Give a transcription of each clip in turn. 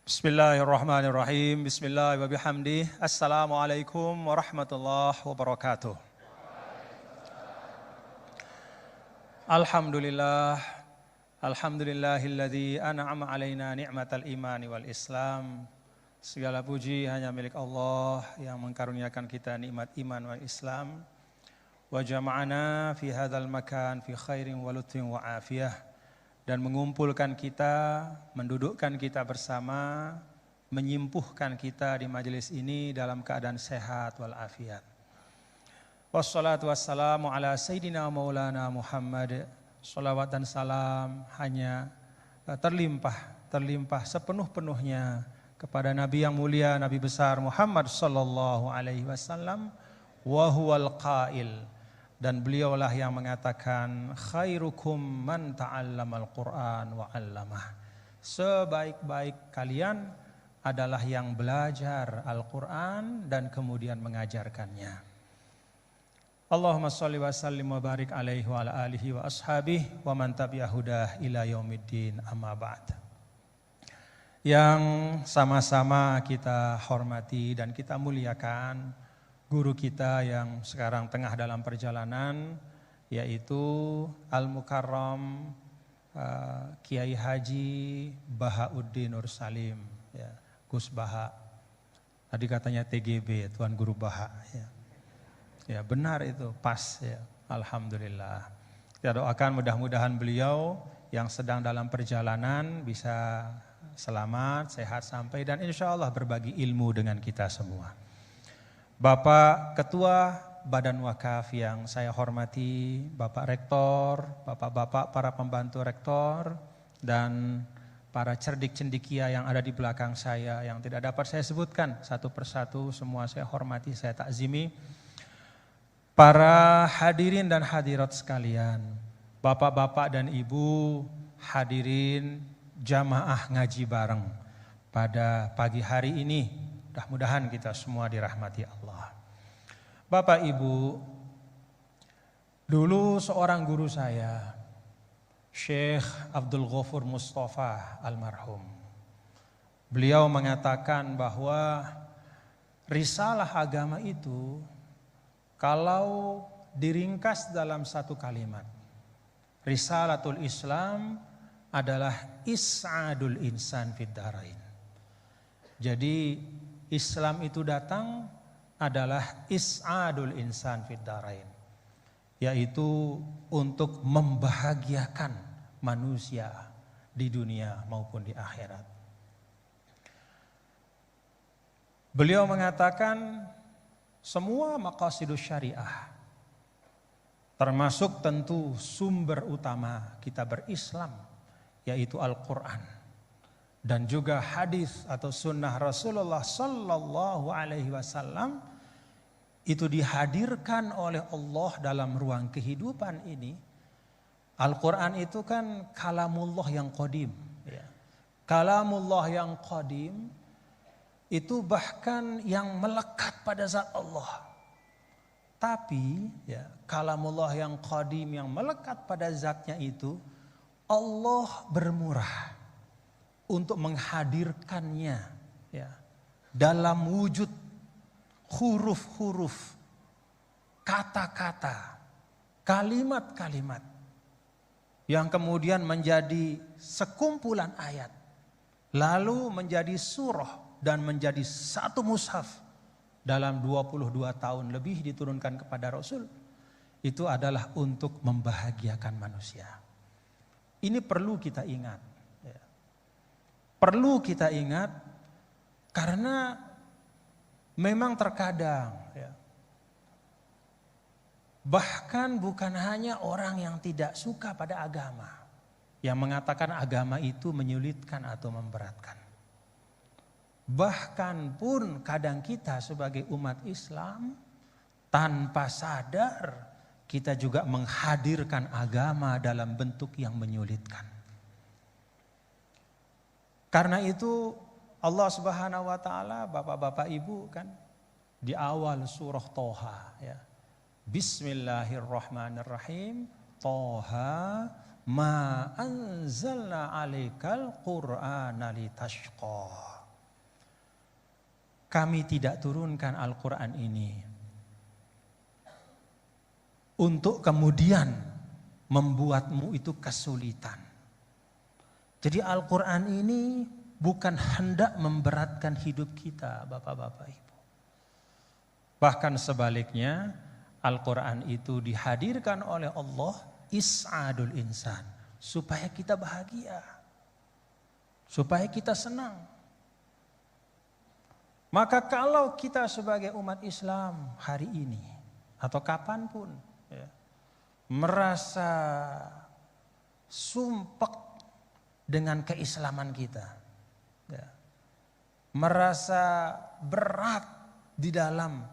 Bismillahirrahmanirrahim. Bismillah wa bihamdih. Assalamualaikum warahmatullahi wabarakatuh. Alhamdulillah. Alhamdulillahilladzi an'ama alaina ni'matal imani wal islam. Segala puji hanya milik Allah yang mengkaruniakan kita nikmat iman wal islam. Wa jama'ana fi hadzal makan fi khairin wa lutfin wa afiyah. Dan mengumpulkan kita, mendudukkan kita bersama, menyimpuhkan kita di majelis ini dalam keadaan sehat walafiat. Wassalatu wassalamu ala sayyidina maulana Muhammad. Salawat dan salam hanya terlimpah sepenuh-penuhnya kepada Nabi yang mulia, Nabi besar Muhammad sallallahu alaihi wasallam. Wa huwal qail. Dan beliaulah yang mengatakan khairukum man ta'allamal Qur'an wa 'allamah. Sebaik-baik kalian adalah yang belajar Al-Qur'an dan kemudian mengajarkannya. Allahumma shalli wa sallim wa barik alaihi wa ala alihi wa ashabihi wa man tabi'a hudah ila yaumiddin, amma ba'd. Yang sama-sama kita hormati dan kita muliakan guru kita yang sekarang tengah dalam perjalanan, yaitu Al-Mukarram Kiai Haji Bahauddin Nur Salim, ya, Gus Baha. Tadi katanya TGB, Tuan Guru Baha. Ya, benar itu, pas ya. Alhamdulillah. Kita doakan mudah-mudahan beliau yang sedang dalam perjalanan bisa selamat, sehat sampai dan insya Allah berbagi ilmu dengan kita semua. Bapak Ketua Badan Wakaf yang saya hormati, Bapak Rektor, Bapak-bapak para pembantu Rektor, dan para cerdik cendikia yang ada di belakang saya yang tidak dapat saya sebutkan satu persatu, semua saya hormati, saya takzimi. Para hadirin dan hadirat sekalian, Bapak-bapak dan Ibu hadirin jamaah ngaji bareng pada pagi hari ini. Mudah-mudahan kita semua dirahmati Allah. Bapak Ibu, dulu seorang guru saya, Syekh Abdul Ghafur Mustafa almarhum. Beliau mengatakan bahwa risalah agama itu kalau diringkas dalam satu kalimat, Risalatul Islam adalah is'adul insan fid dharain. Jadi Islam itu datang adalah is'adul insan fid dharain, yaitu untuk membahagiakan manusia di dunia maupun di akhirat. Beliau mengatakan semua maqasidus syariah, termasuk tentu sumber utama kita berislam, yaitu Al-Quran. Dan juga hadis atau sunnah Rasulullah sallallahu alaihi wasallam itu dihadirkan oleh Allah dalam ruang kehidupan ini. Al-Quran itu kan kalamullah yang qadim, ya. Kalamullah yang qadim itu bahkan yang melekat pada zat Allah. Tapi ya, kalamullah yang qadim yang melekat pada zatnya itu, Allah bermurah untuk menghadirkannya ya, dalam wujud huruf-huruf, kata-kata, kalimat-kalimat yang kemudian menjadi sekumpulan ayat, lalu menjadi surah dan menjadi satu mushaf dalam 22 tahun lebih diturunkan kepada Rasul. Itu adalah untuk membahagiakan manusia. Ini perlu kita ingat. Perlu kita ingat karena memang terkadang ya, bahkan bukan hanya orang yang tidak suka pada agama yang mengatakan agama itu menyulitkan atau memberatkan. Bahkan pun kadang kita sebagai umat Islam tanpa sadar kita juga menghadirkan agama dalam bentuk yang menyulitkan. Karena itu Allah Subhanahu wa taala, Bapak-bapak Ibu kan di awal surah Toha ya. Bismillahirrahmanirrahim. Toha ma anzalna alaikal qur'ana litashqa. kami tidak turunkan Al-Quran ini untuk kemudian membuatmu itu kesulitan. Jadi Al-Quran ini bukan hendak memberatkan hidup kita, Bapak-Bapak Ibu. Bahkan sebaliknya, Al-Quran itu dihadirkan oleh Allah is'adul insan, supaya kita bahagia, supaya kita senang. Maka kalau kita sebagai umat Islam hari ini atau kapanpun ya, merasa sumpek dengan keislaman kita, ya, merasa berat di dalam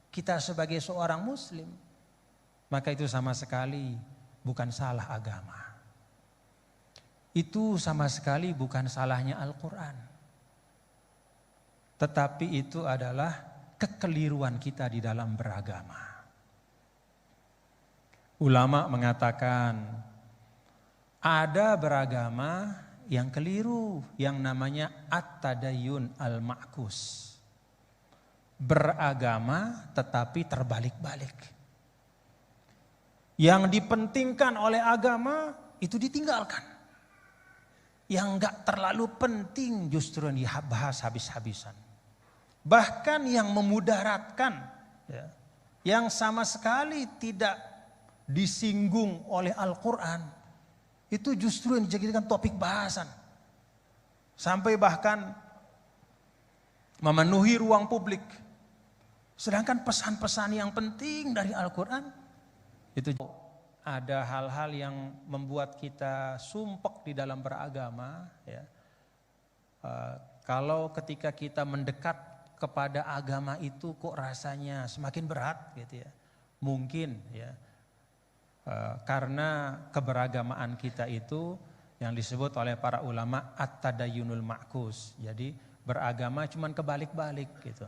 kita sebagai seorang muslim, maka itu sama sekali bukan salah agama. Itu sama sekali bukan salahnya Al-Quran. Tetapi itu adalah kekeliruan kita di dalam beragama. Ulama mengatakan ada beragama yang keliru yang namanya at-tadayyun al-ma'kus. Beragama tetapi terbalik-balik. Yang dipentingkan oleh agama itu ditinggalkan. Yang enggak terlalu penting justru yang dibahas habis-habisan. Bahkan yang memudaratkan, ya, yang sama sekali tidak disinggung oleh Al-Quran, itu justru yang dijadikan topik bahasan. Sampai bahkan memenuhi ruang publik. Sedangkan pesan-pesan yang penting dari Al-Quran, itu ada hal-hal yang membuat kita sumpek di dalam beragama. Ya. Kalau ketika kita mendekat kepada agama itu kok rasanya semakin berat gitu ya. Mungkin ya karena keberagamaan kita itu yang disebut oleh para ulama at-tadayyunul ma'kus. Jadi beragama cuman kebalik-balik gitu.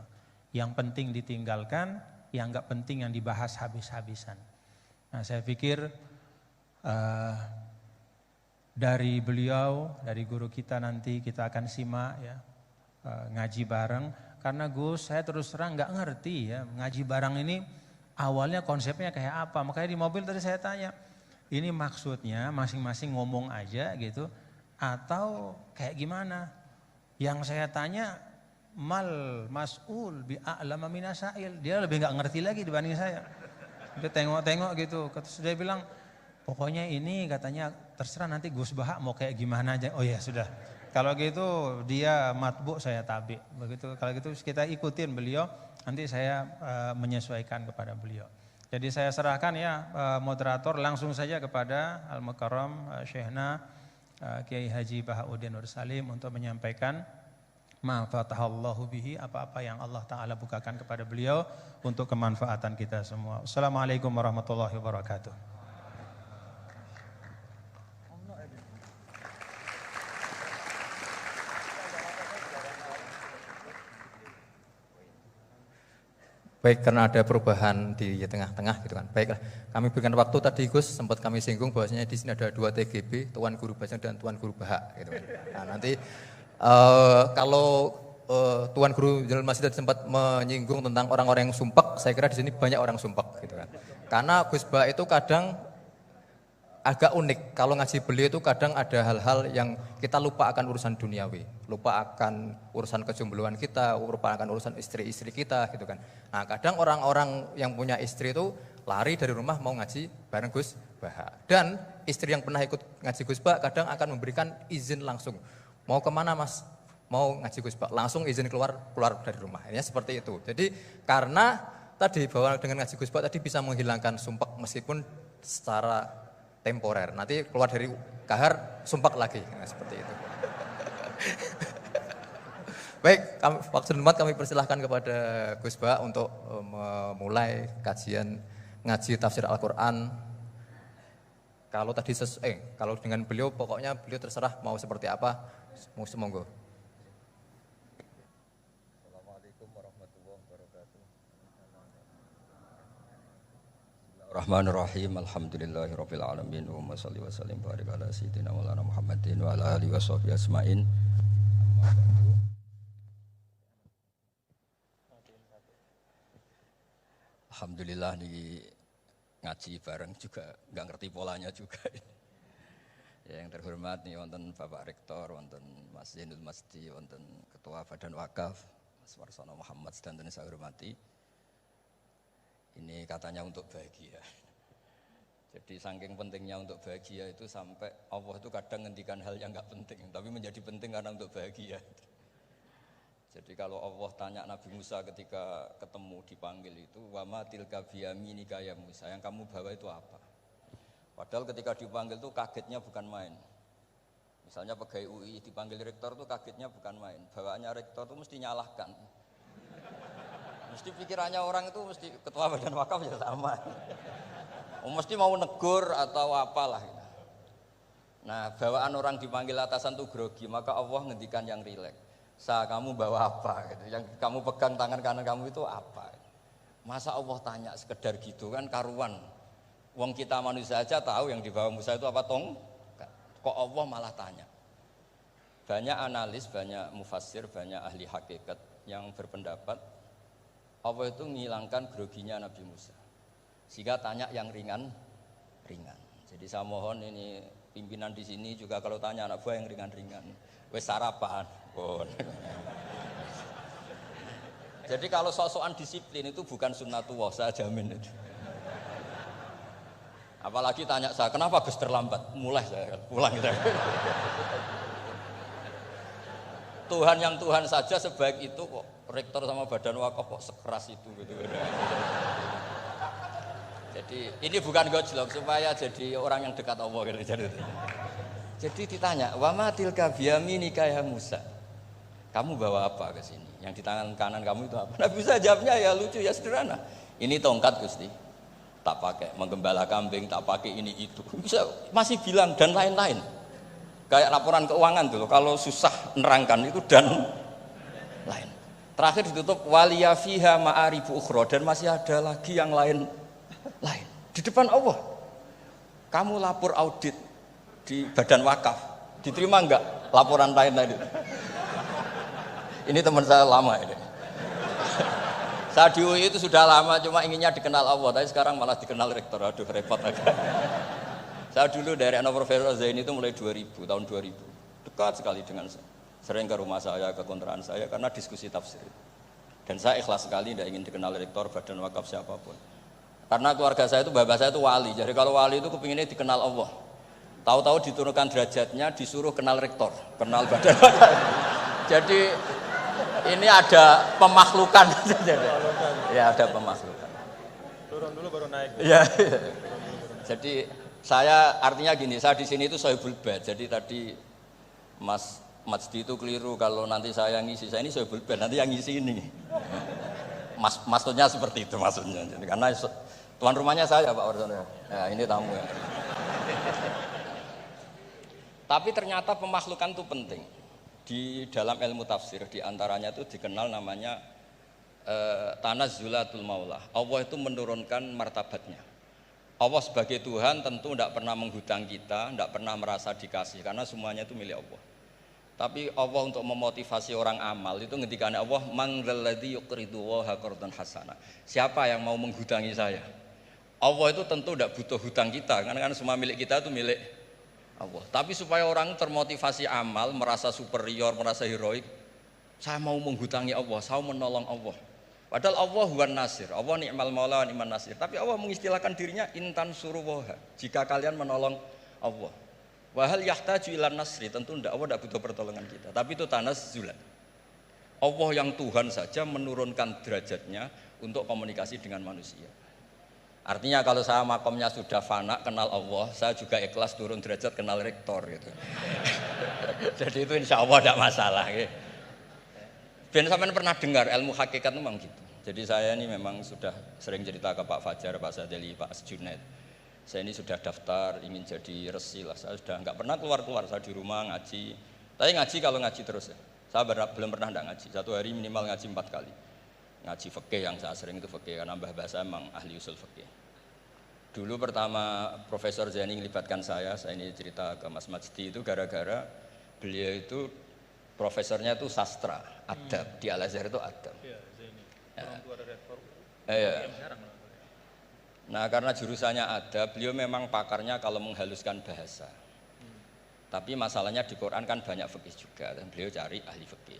Yang penting ditinggalkan, yang enggak penting yang dibahas habis-habisan. Nah, saya pikir dari beliau, dari guru kita nanti kita akan simak ya ngaji bareng. Karena Gus, saya terus terang nggak ngerti ya ngaji bareng ini awalnya konsepnya kayak apa. Makanya di mobil tadi saya tanya, ini maksudnya masing-masing ngomong aja gitu atau kayak gimana? Yang saya tanya mal mas'ul bi a'lama minasail, dia lebih nggak ngerti lagi dibanding saya. Dia tengok-tengok gitu, terus dia bilang pokoknya ini katanya terserah nanti Gus Baha mau kayak gimana aja. Oh ya sudah. Kalau gitu dia matbu, saya tabi. Begitu. Kalau gitu kita ikutin beliau. Nanti saya menyesuaikan kepada beliau. Jadi saya serahkan ya moderator langsung saja kepada Al-Mukarram Syekhna Kiai Haji Bahauddin Nur Salim untuk menyampaikan ma fatahallahu bihi, apa-apa yang Allah Ta'ala bukakan kepada beliau untuk kemanfaatan kita semua. Assalamualaikum warahmatullahi wabarakatuh. Baik, karena ada perubahan di tengah-tengah gitu kan. Baiklah, kami berikan waktu tadi Gus, sempat kami singgung bahwasanya di sini ada 2 TGB, Tuan Guru Bajang dan Tuan Guru Bahak gitu kan. Nah, nanti kalau Tuan Guru Jalal Masjid sempat menyinggung tentang orang-orang yang sumpek, saya kira di sini banyak orang sumpek gitu kan. Karena Gus Bahak itu kadang agak unik, kalau ngaji beliau itu kadang ada hal-hal yang kita lupa akan urusan duniawi, lupa akan urusan kejombloan kita, lupa akan urusan istri-istri kita gitu kan. Nah kadang orang-orang yang punya istri itu lari dari rumah mau ngaji bareng Gus Bahak. Dan istri yang pernah ikut ngaji Gus Bahak kadang akan memberikan izin langsung. Mau kemana mas? Mau ngaji Gus Bahak, langsung izin keluar dari rumah. Ini seperti itu. Jadi karena tadi bahwa dengan ngaji Gus Bahak tadi bisa menghilangkan sumpek meskipun secara temporer, nanti keluar dari kahar sumpek lagi, nah, seperti itu. Baik, waktu tempat kami persilahkan kepada Gus Bahak untuk memulai kajian ngaji tafsir Al-Quran. Kalau tadi kalau dengan beliau pokoknya beliau terserah mau seperti apa, monggo. Bismillahirrahmanirrahim. Alhamdulillahirabbil alamin. Wa shalli wa sallim barik ala sayyidina Maulana Muhammadin wa ala alihi washabihi ajmain. Alhamdulillah nih ngaji bareng juga, nggak ngerti polanya juga. Ya, yang terhormat nih wonten Bapak Rektor, wonten Mas Zainul Masdi, wonten Ketua Badan Wakaf, Mas Warsono Muhammad, sedang saya hormati. Ini katanya untuk bahagia. Jadi saking pentingnya untuk bahagia itu sampai Allah itu kadang ngendikan hal yang nggak penting, tapi menjadi penting karena untuk bahagia. Jadi kalau Allah tanya Nabi Musa ketika ketemu dipanggil itu, wa ma tilka biyaminika ya Musa, yang kamu bawa itu apa? Padahal ketika dipanggil itu kagetnya bukan main. Misalnya pegawai UI dipanggil rektor itu kagetnya bukan main. Bawaannya rektor itu mesti nyalahkan. Mesti pikirannya orang itu mesti ketua badan wakaf ya sama. Mesti mau negur atau apalah. Nah, bawaan orang dipanggil atasan itu grogi, maka Allah ngendikan yang rileks. Kamu bawa apa? Gitu. Yang kamu pegang tangan kanan kamu itu apa? Masa Allah tanya sekedar gitu kan karuan. Wong kita manusia saja tahu yang dibawa Musa itu apa tong? Kok Allah malah tanya? Banyak analis, banyak mufassir, banyak ahli hakikat yang berpendapat Allah itu menghilangkan groginya Nabi Musa. Sehingga tanya yang ringan-ringan. Jadi saya mohon ini pimpinan di sini juga kalau tanya anak buah yang ringan-ringan. Wes sarapan. Jadi kalau sok-sokan disiplin itu bukan sunnatullah, saya jamin itu. Apalagi tanya saya, kenapa Gus terlambat? Mulai saya pulang gitu. Tuhan yang Tuhan saja sebaik itu kok rektor sama badan wakaf kok sekeras itu gitu. Jadi ini bukan gojlok supaya jadi orang yang dekat Allah gitu. Jadi ditanya, wa ma tilka biyaminika ya Musa. Kamu bawa apa ke sini? Yang di tangan kanan kamu itu apa? Nabi Musa jawabnya ya lucu ya sederhana. Ini tongkat Gusti. Tak pakai menggembala kambing, tak pakai ini itu. Bisa masih bilang dan lain-lain. Kayak laporan keuangan dulu. Kalau susah nerangkan itu dan lain. Terakhir ditutup waliya fiha ma'aribu ukhra dan masih ada lagi yang lain. Di depan Allah. Kamu lapor audit di badan wakaf. Diterima enggak laporan lain-lain itu? Ini teman saya lama ini. Saya di UI itu sudah lama, cuma inginnya dikenal Allah, tapi sekarang malah dikenal rektor. Aduh repot agak. Saya dulu dari anak Profesor Zaini itu mulai 2000, tahun 2000. Dekat sekali dengan saya. Sering ke rumah saya, ke kontrakan saya, karena diskusi tafsir. Dan saya ikhlas sekali, tidak ingin dikenal rektor, badan wakaf siapapun. Karena keluarga saya itu, bapak saya itu wali. Jadi kalau wali itu kepinginnya dikenal Allah. Tahu-tahu diturunkan derajatnya, disuruh kenal rektor, kenal badan wakaf. Jadi ini ada pemakhlukan. Ya ada pemakhlukan. Turun dulu baru naik. Ya. Jadi saya artinya gini, saya di sini itu sohibul bait. Jadi tadi Mas Masdi itu keliru kalau nanti saya ngisi. Saya ini sohibul bait, nanti yang ngisi ini. Maksudnya seperti itu maksudnya. Jadi, karena tuan rumahnya saya Pak Warsono. Ya ini tamu ya. Tapi ternyata pemakhlukan itu penting. Di dalam ilmu tafsir diantaranya itu dikenal namanya tanazzulatul maula. Allah itu menurunkan martabatnya. Allah sebagai Tuhan tentu tidak pernah menghutang kita, tidak pernah merasa dikasih karena semuanya itu milik Allah. Tapi Allah untuk memotivasi orang amal itu ngendikan Allah man dzalladzi yuqridu waha qardan hasana. Siapa yang mau menghutangi saya? Allah itu tentu tidak butuh hutang kita karena kan semua milik kita itu milik Allah. Tapi supaya orang termotivasi amal, merasa superior, merasa heroik, saya mau menghutangi Allah, saya mau menolong Allah. Padahal Allah huwan nasir, Allah ni'mal maula wa ni'man nasir. Tapi Allah mengistilahkan dirinya intan suruwaha, jika kalian menolong Allah. Wahal yahtaju ilan nasri, tentu Allah tidak butuh pertolongan kita. Tapi itu tanazzulan. Allah yang Tuhan saja menurunkan derajatnya untuk komunikasi dengan manusia. Artinya kalau saya makomnya sudah fana kenal Allah, saya juga ikhlas turun derajat kenal rektor gitu. Jadi itu insya Allah tidak masalah. Gitu. Ben sampean pernah dengar ilmu hakikat memang gitu. Jadi saya ini memang sudah sering cerita ke Pak Fajar, Pak Sadeli, Pak Junaid. Saya ini sudah daftar ingin jadi resi lah. Saya sudah nggak pernah keluar, saya di rumah ngaji. Tapi ngaji kalau ngaji terus ya. Saya belum pernah nggak ngaji. Satu hari minimal ngaji 4 kali. Ngaji fikih yang saya sering itu fikih karena Mbah Basa memang ahli usul fikih. Dulu pertama Profesor Zaini melibatkan saya ini cerita ke Mas Majdi itu gara-gara beliau itu profesornya itu sastra, adab, di Al-Azhar itu adab. Iya, Zaini. Orang tua rektor. Iya. Nah, karena jurusannya ada, beliau memang pakarnya kalau menghaluskan bahasa. Tapi masalahnya di Quran kan banyak fikih juga, dan beliau cari ahli fikih.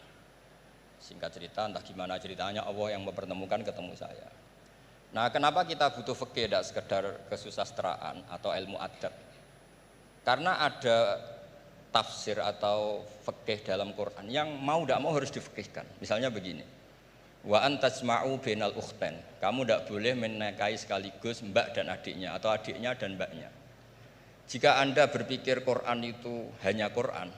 Singkat cerita, entah gimana ceritanya, Allah yang mempertemukan ketemu saya. Nah, kenapa kita butuh fikih, tidak sekedar kesusastraan atau ilmu adab? Karena ada tafsir atau fikih dalam Quran yang mau tidak mau harus difikihkan. Misalnya begini, wa antasma'u bainal ukhtain. Kamu tidak boleh menikahi sekaligus mbak dan adiknya atau adiknya dan mbaknya. Jika Anda berpikir Quran itu hanya Quran,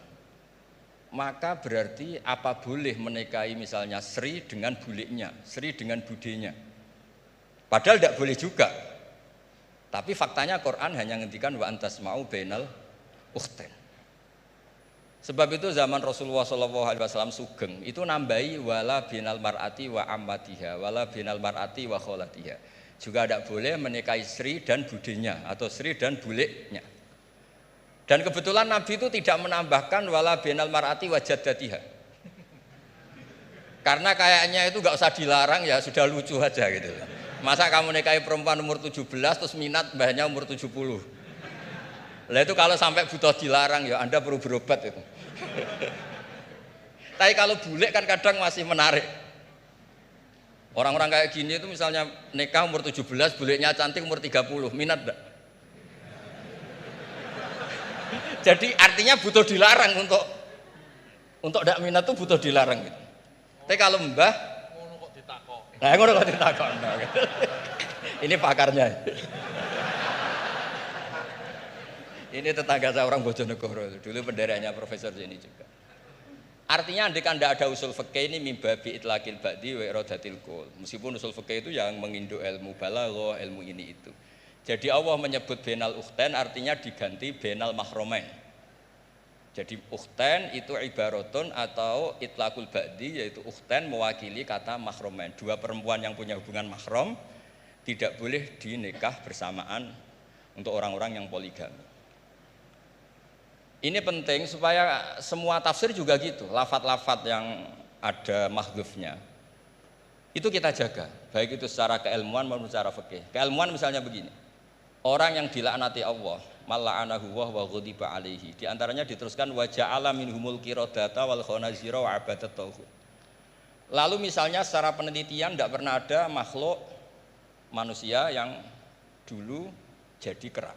maka berarti apa boleh menikahi misalnya Sri dengan buliknya, Sri dengan budenya. Padahal tidak boleh juga. Tapi faktanya Quran hanya ngendikan wa antasma'u bainal ukhtain. Sebab itu zaman Rasulullah SAW sugeng itu nambahi wala binal mar'ati wa ammatiha wala binal mar'ati wa kholatiha. Juga tidak boleh menikahi Sri dan budenya atau Sri dan buliknya. Dan kebetulan Nabi itu tidak menambahkan wala binal mar'ati wa jaddatiha. Karena kayaknya itu nggak usah dilarang, ya sudah lucu aja gitu. Masa kamu nikahi perempuan umur 17 terus minat mbahnya umur 70. Lah itu kalau sampai butuh dilarang ya Anda perlu berobat itu. Tapi kalau bulik kan kadang masih menarik. Orang-orang kayak gini itu misalnya nikah umur 17, buliknya cantik umur 30, minat enggak? Jadi artinya butuh dilarang untuk enggak minat itu butuh dilarang gitu. Tapi kalau mbah ngono kok ditakok. Nah, ngono kok ditakok. Ini pakarnya. Ini tetangga saya orang Bojonegoro, dulu benderanya Profesor Zeni juga. Artinya andai kan tidak ada usul fikih ini mimbabi itlaqil ba'di wa iradatil qul. Meskipun usul fikih itu yang menginduk ilmu balaghah, ilmu ini itu. Jadi Allah menyebut bainal ukhtain artinya diganti bainal mahromain. Jadi ukhtain itu ibaratun atau itlaqul ba'di, yaitu ukhtain mewakili kata mahromain. Dua perempuan yang punya hubungan mahram tidak boleh dinikah bersamaan untuk orang-orang yang poligami. Ini penting supaya semua tafsir juga gitu, lafat-lafat yang ada mahdzufnya itu kita jaga, baik itu secara keilmuan maupun secara fikih. Keilmuan misalnya begini, orang yang dilaknati Allah, mal'anahu wa ghadiba alaihi, di antaranya diteruskan wa ja'ala minhumul qiradata wal khanazira wa abadat tauhid. Lalu misalnya secara penelitian tidak pernah ada makhluk manusia yang dulu jadi kera.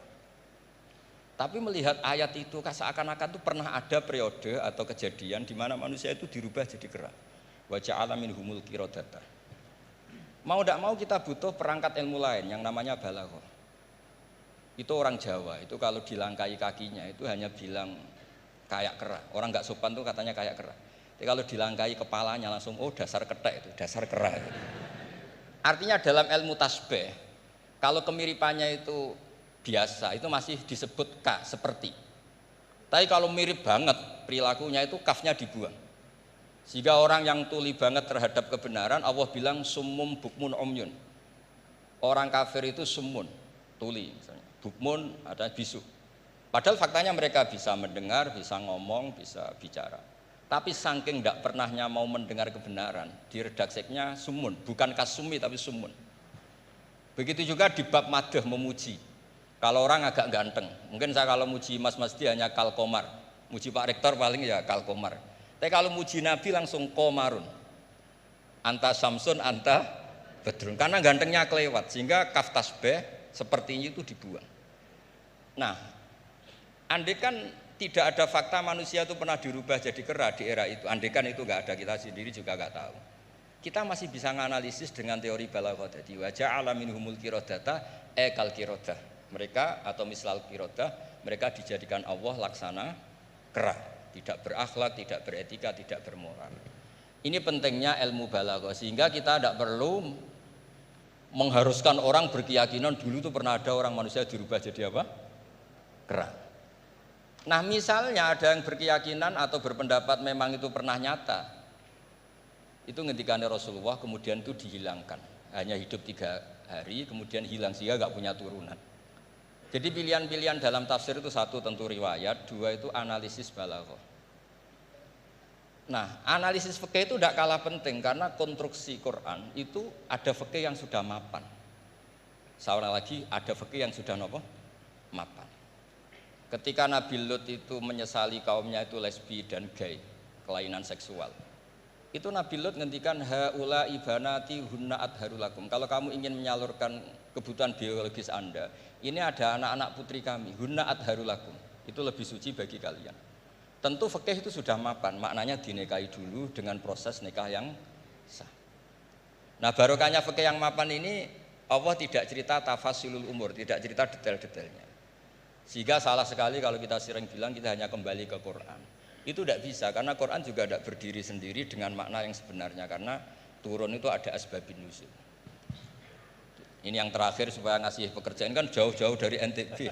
Tapi melihat ayat itu seakan-akan itu pernah ada periode atau kejadian di mana manusia itu dirubah jadi kera. Wa ja'ala minhumul qiradata. Mau tidak mau kita butuh perangkat ilmu lain yang namanya balaghah. Itu orang Jawa, itu kalau dilangkai kakinya itu hanya bilang kayak kera. Orang nggak sopan tuh katanya kayak kera. Tapi kalau dilangkai kepalanya langsung oh dasar ketek itu, dasar kera. Artinya dalam ilmu tasbih, kalau kemiripannya itu biasa itu masih disebut ka seperti. Tapi kalau mirip banget perilakunya itu kafnya dibuang. Sehingga orang yang tuli banget terhadap kebenaran Allah bilang summum bukmun umyun. Orang kafir itu summun, tuli misalnya. Bukmun ada bisu. Padahal faktanya mereka bisa mendengar, bisa ngomong, bisa bicara. Tapi saking tidak pernahnya mau mendengar kebenaran, di redakseknya summun, bukan kasumi tapi summun. Begitu juga di bab madh memuji. Kalau orang agak ganteng, mungkin saya kalau muji Mas Masdi hanya kalkomar, muji Pak Rektor paling ya kalkomar. Tapi kalau muji Nabi langsung komarun, anta samsun, anta bedrun, karena gantengnya kelewat, sehingga kaf tasbih sepertinya itu dibuang. Nah, andai kan tidak ada fakta manusia itu pernah dirubah jadi kera di era itu, andai kan itu nggak ada, kita sendiri juga nggak tahu. Kita masih bisa menganalisis dengan teori balaghah. Jadi wa ja'ala minhumul qiradata kal qiradah. Mereka atau mislal qirodah, mereka dijadikan Allah laksana kera, tidak berakhlak, tidak beretika, tidak bermoral. Ini pentingnya ilmu balaghah, sehingga kita tidak perlu mengharuskan orang berkeyakinan dulu itu pernah ada orang manusia dirubah jadi apa? Kera. Nah misalnya ada yang berkeyakinan atau berpendapat memang itu pernah nyata, itu ngendikannya Rasulullah kemudian itu dihilangkan, hanya hidup 3 hari kemudian hilang sehingga nggak punya turunan. Jadi pilihan-pilihan dalam tafsir itu satu tentu riwayat, dua itu analisis balaghah. Nah, analisis fikih itu tidak kalah penting karena konstruksi Quran itu ada fikih yang sudah mapan. Seorang lagi ada fikih yang sudah nopo mapan. Ketika Nabi Lut itu menyesali kaumnya itu lesbi dan gay, kelainan seksual. Itu Nabi Lut ngendikan haula ibanati hunna adharulakum. Kalau kamu ingin menyalurkan kebutuhan biologis Anda, ini ada anak-anak putri kami, hunna adharulakum. Itu lebih suci bagi kalian. Tentu fikih itu sudah mapan, maknanya dinikahi dulu dengan proses nikah yang sah. Nah, barokahnya fikih yang mapan ini Allah tidak cerita tafasilul umur, tidak cerita detail-detailnya. Sehingga salah sekali kalau kita sering bilang kita hanya kembali ke Quran. Itu tidak bisa, karena Quran juga tidak berdiri sendiri dengan makna yang sebenarnya, karena turun itu ada asbabun nuzul. Ini yang terakhir supaya ngasih pekerjaan kan jauh-jauh dari NTB.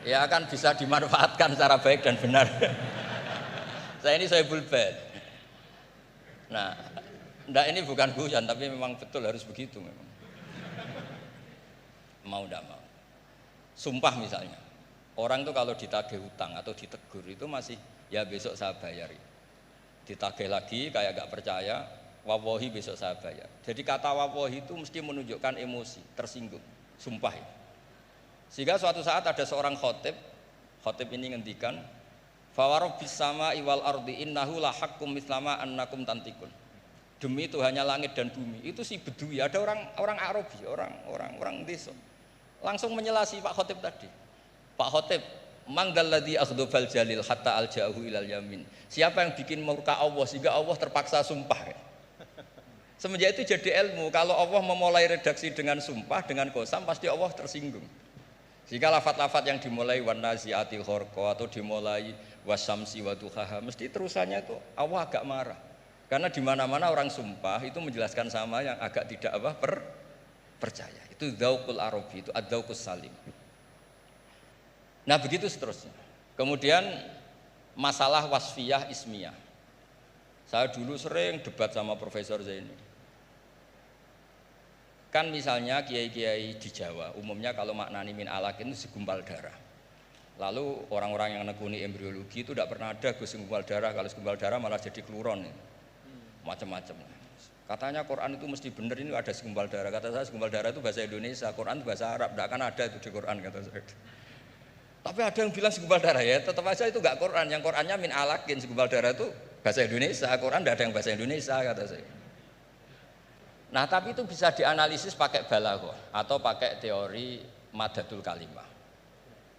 Ya kan bisa dimanfaatkan secara baik dan benar. Saya bulbet. Nah, ini bukan guyon, tapi memang betul harus begitu memang. Mau tidak mau. Sumpah misalnya. Orang tuh kalau ditagih hutang atau ditegur itu masih ya besok saya bayar. Ditagih lagi kayak gak percaya, wawahi besok saya bayar. Jadi kata wawahi itu mesti menunjukkan emosi, tersinggung, sumpah. Sehingga suatu saat ada seorang khotib ini ngendikan, fa warabbis samaa'i wal ardi innahu la haqqum mislama annakum tantikun. Demi Tuhannya langit dan bumi. Itu si Bedui, ada orang Arabi, orang desa. Langsung menyelasi Pak Khotib tadi. Pak Khotib, mangdalladzi akhdhafal jalil hatta aljahu ilal yamin. Siapa yang bikin murka Allah sehingga Allah terpaksa sumpah. Semenjak itu jadi ilmu, kalau Allah memulai redaksi dengan sumpah, dengan qasam, pasti Allah tersinggung. Sehingga lafat-lafat yang dimulai wan naziati gharqa atau dimulai wasamsi wa duhaha, mesti terusannya itu Allah agak marah. Karena di mana-mana orang sumpah itu menjelaskan sama yang agak tidak percaya. Itu dzauqul arabi, itu ad-dzauqus salim. Nah begitu seterusnya. Kemudian masalah wasfiyah ismiyah. Saya dulu sering debat sama Profesor Zaini. Kan misalnya kiai-kiai di Jawa, umumnya kalau maknani min alakin itu segumpal darah. Lalu orang-orang yang nekuni embriologi itu tidak pernah ada segumpal darah. Kalau segumpal darah malah jadi kluron, macam-macam. Katanya Quran itu mesti benar, ini ada segumpal darah. Kata saya segumpal darah itu bahasa Indonesia, Quran itu bahasa Arab. Tidak akan ada itu di Quran, kata saya. Tapi ada yang bilang segumpal darah, ya tetap aja itu enggak Quran. Yang Qurannya min alakin, segumpal darah itu bahasa Indonesia. Quran tidak ada yang bahasa Indonesia, kata saya. Nah tapi itu bisa dianalisis pakai balaghah atau pakai teori madatul kalimah.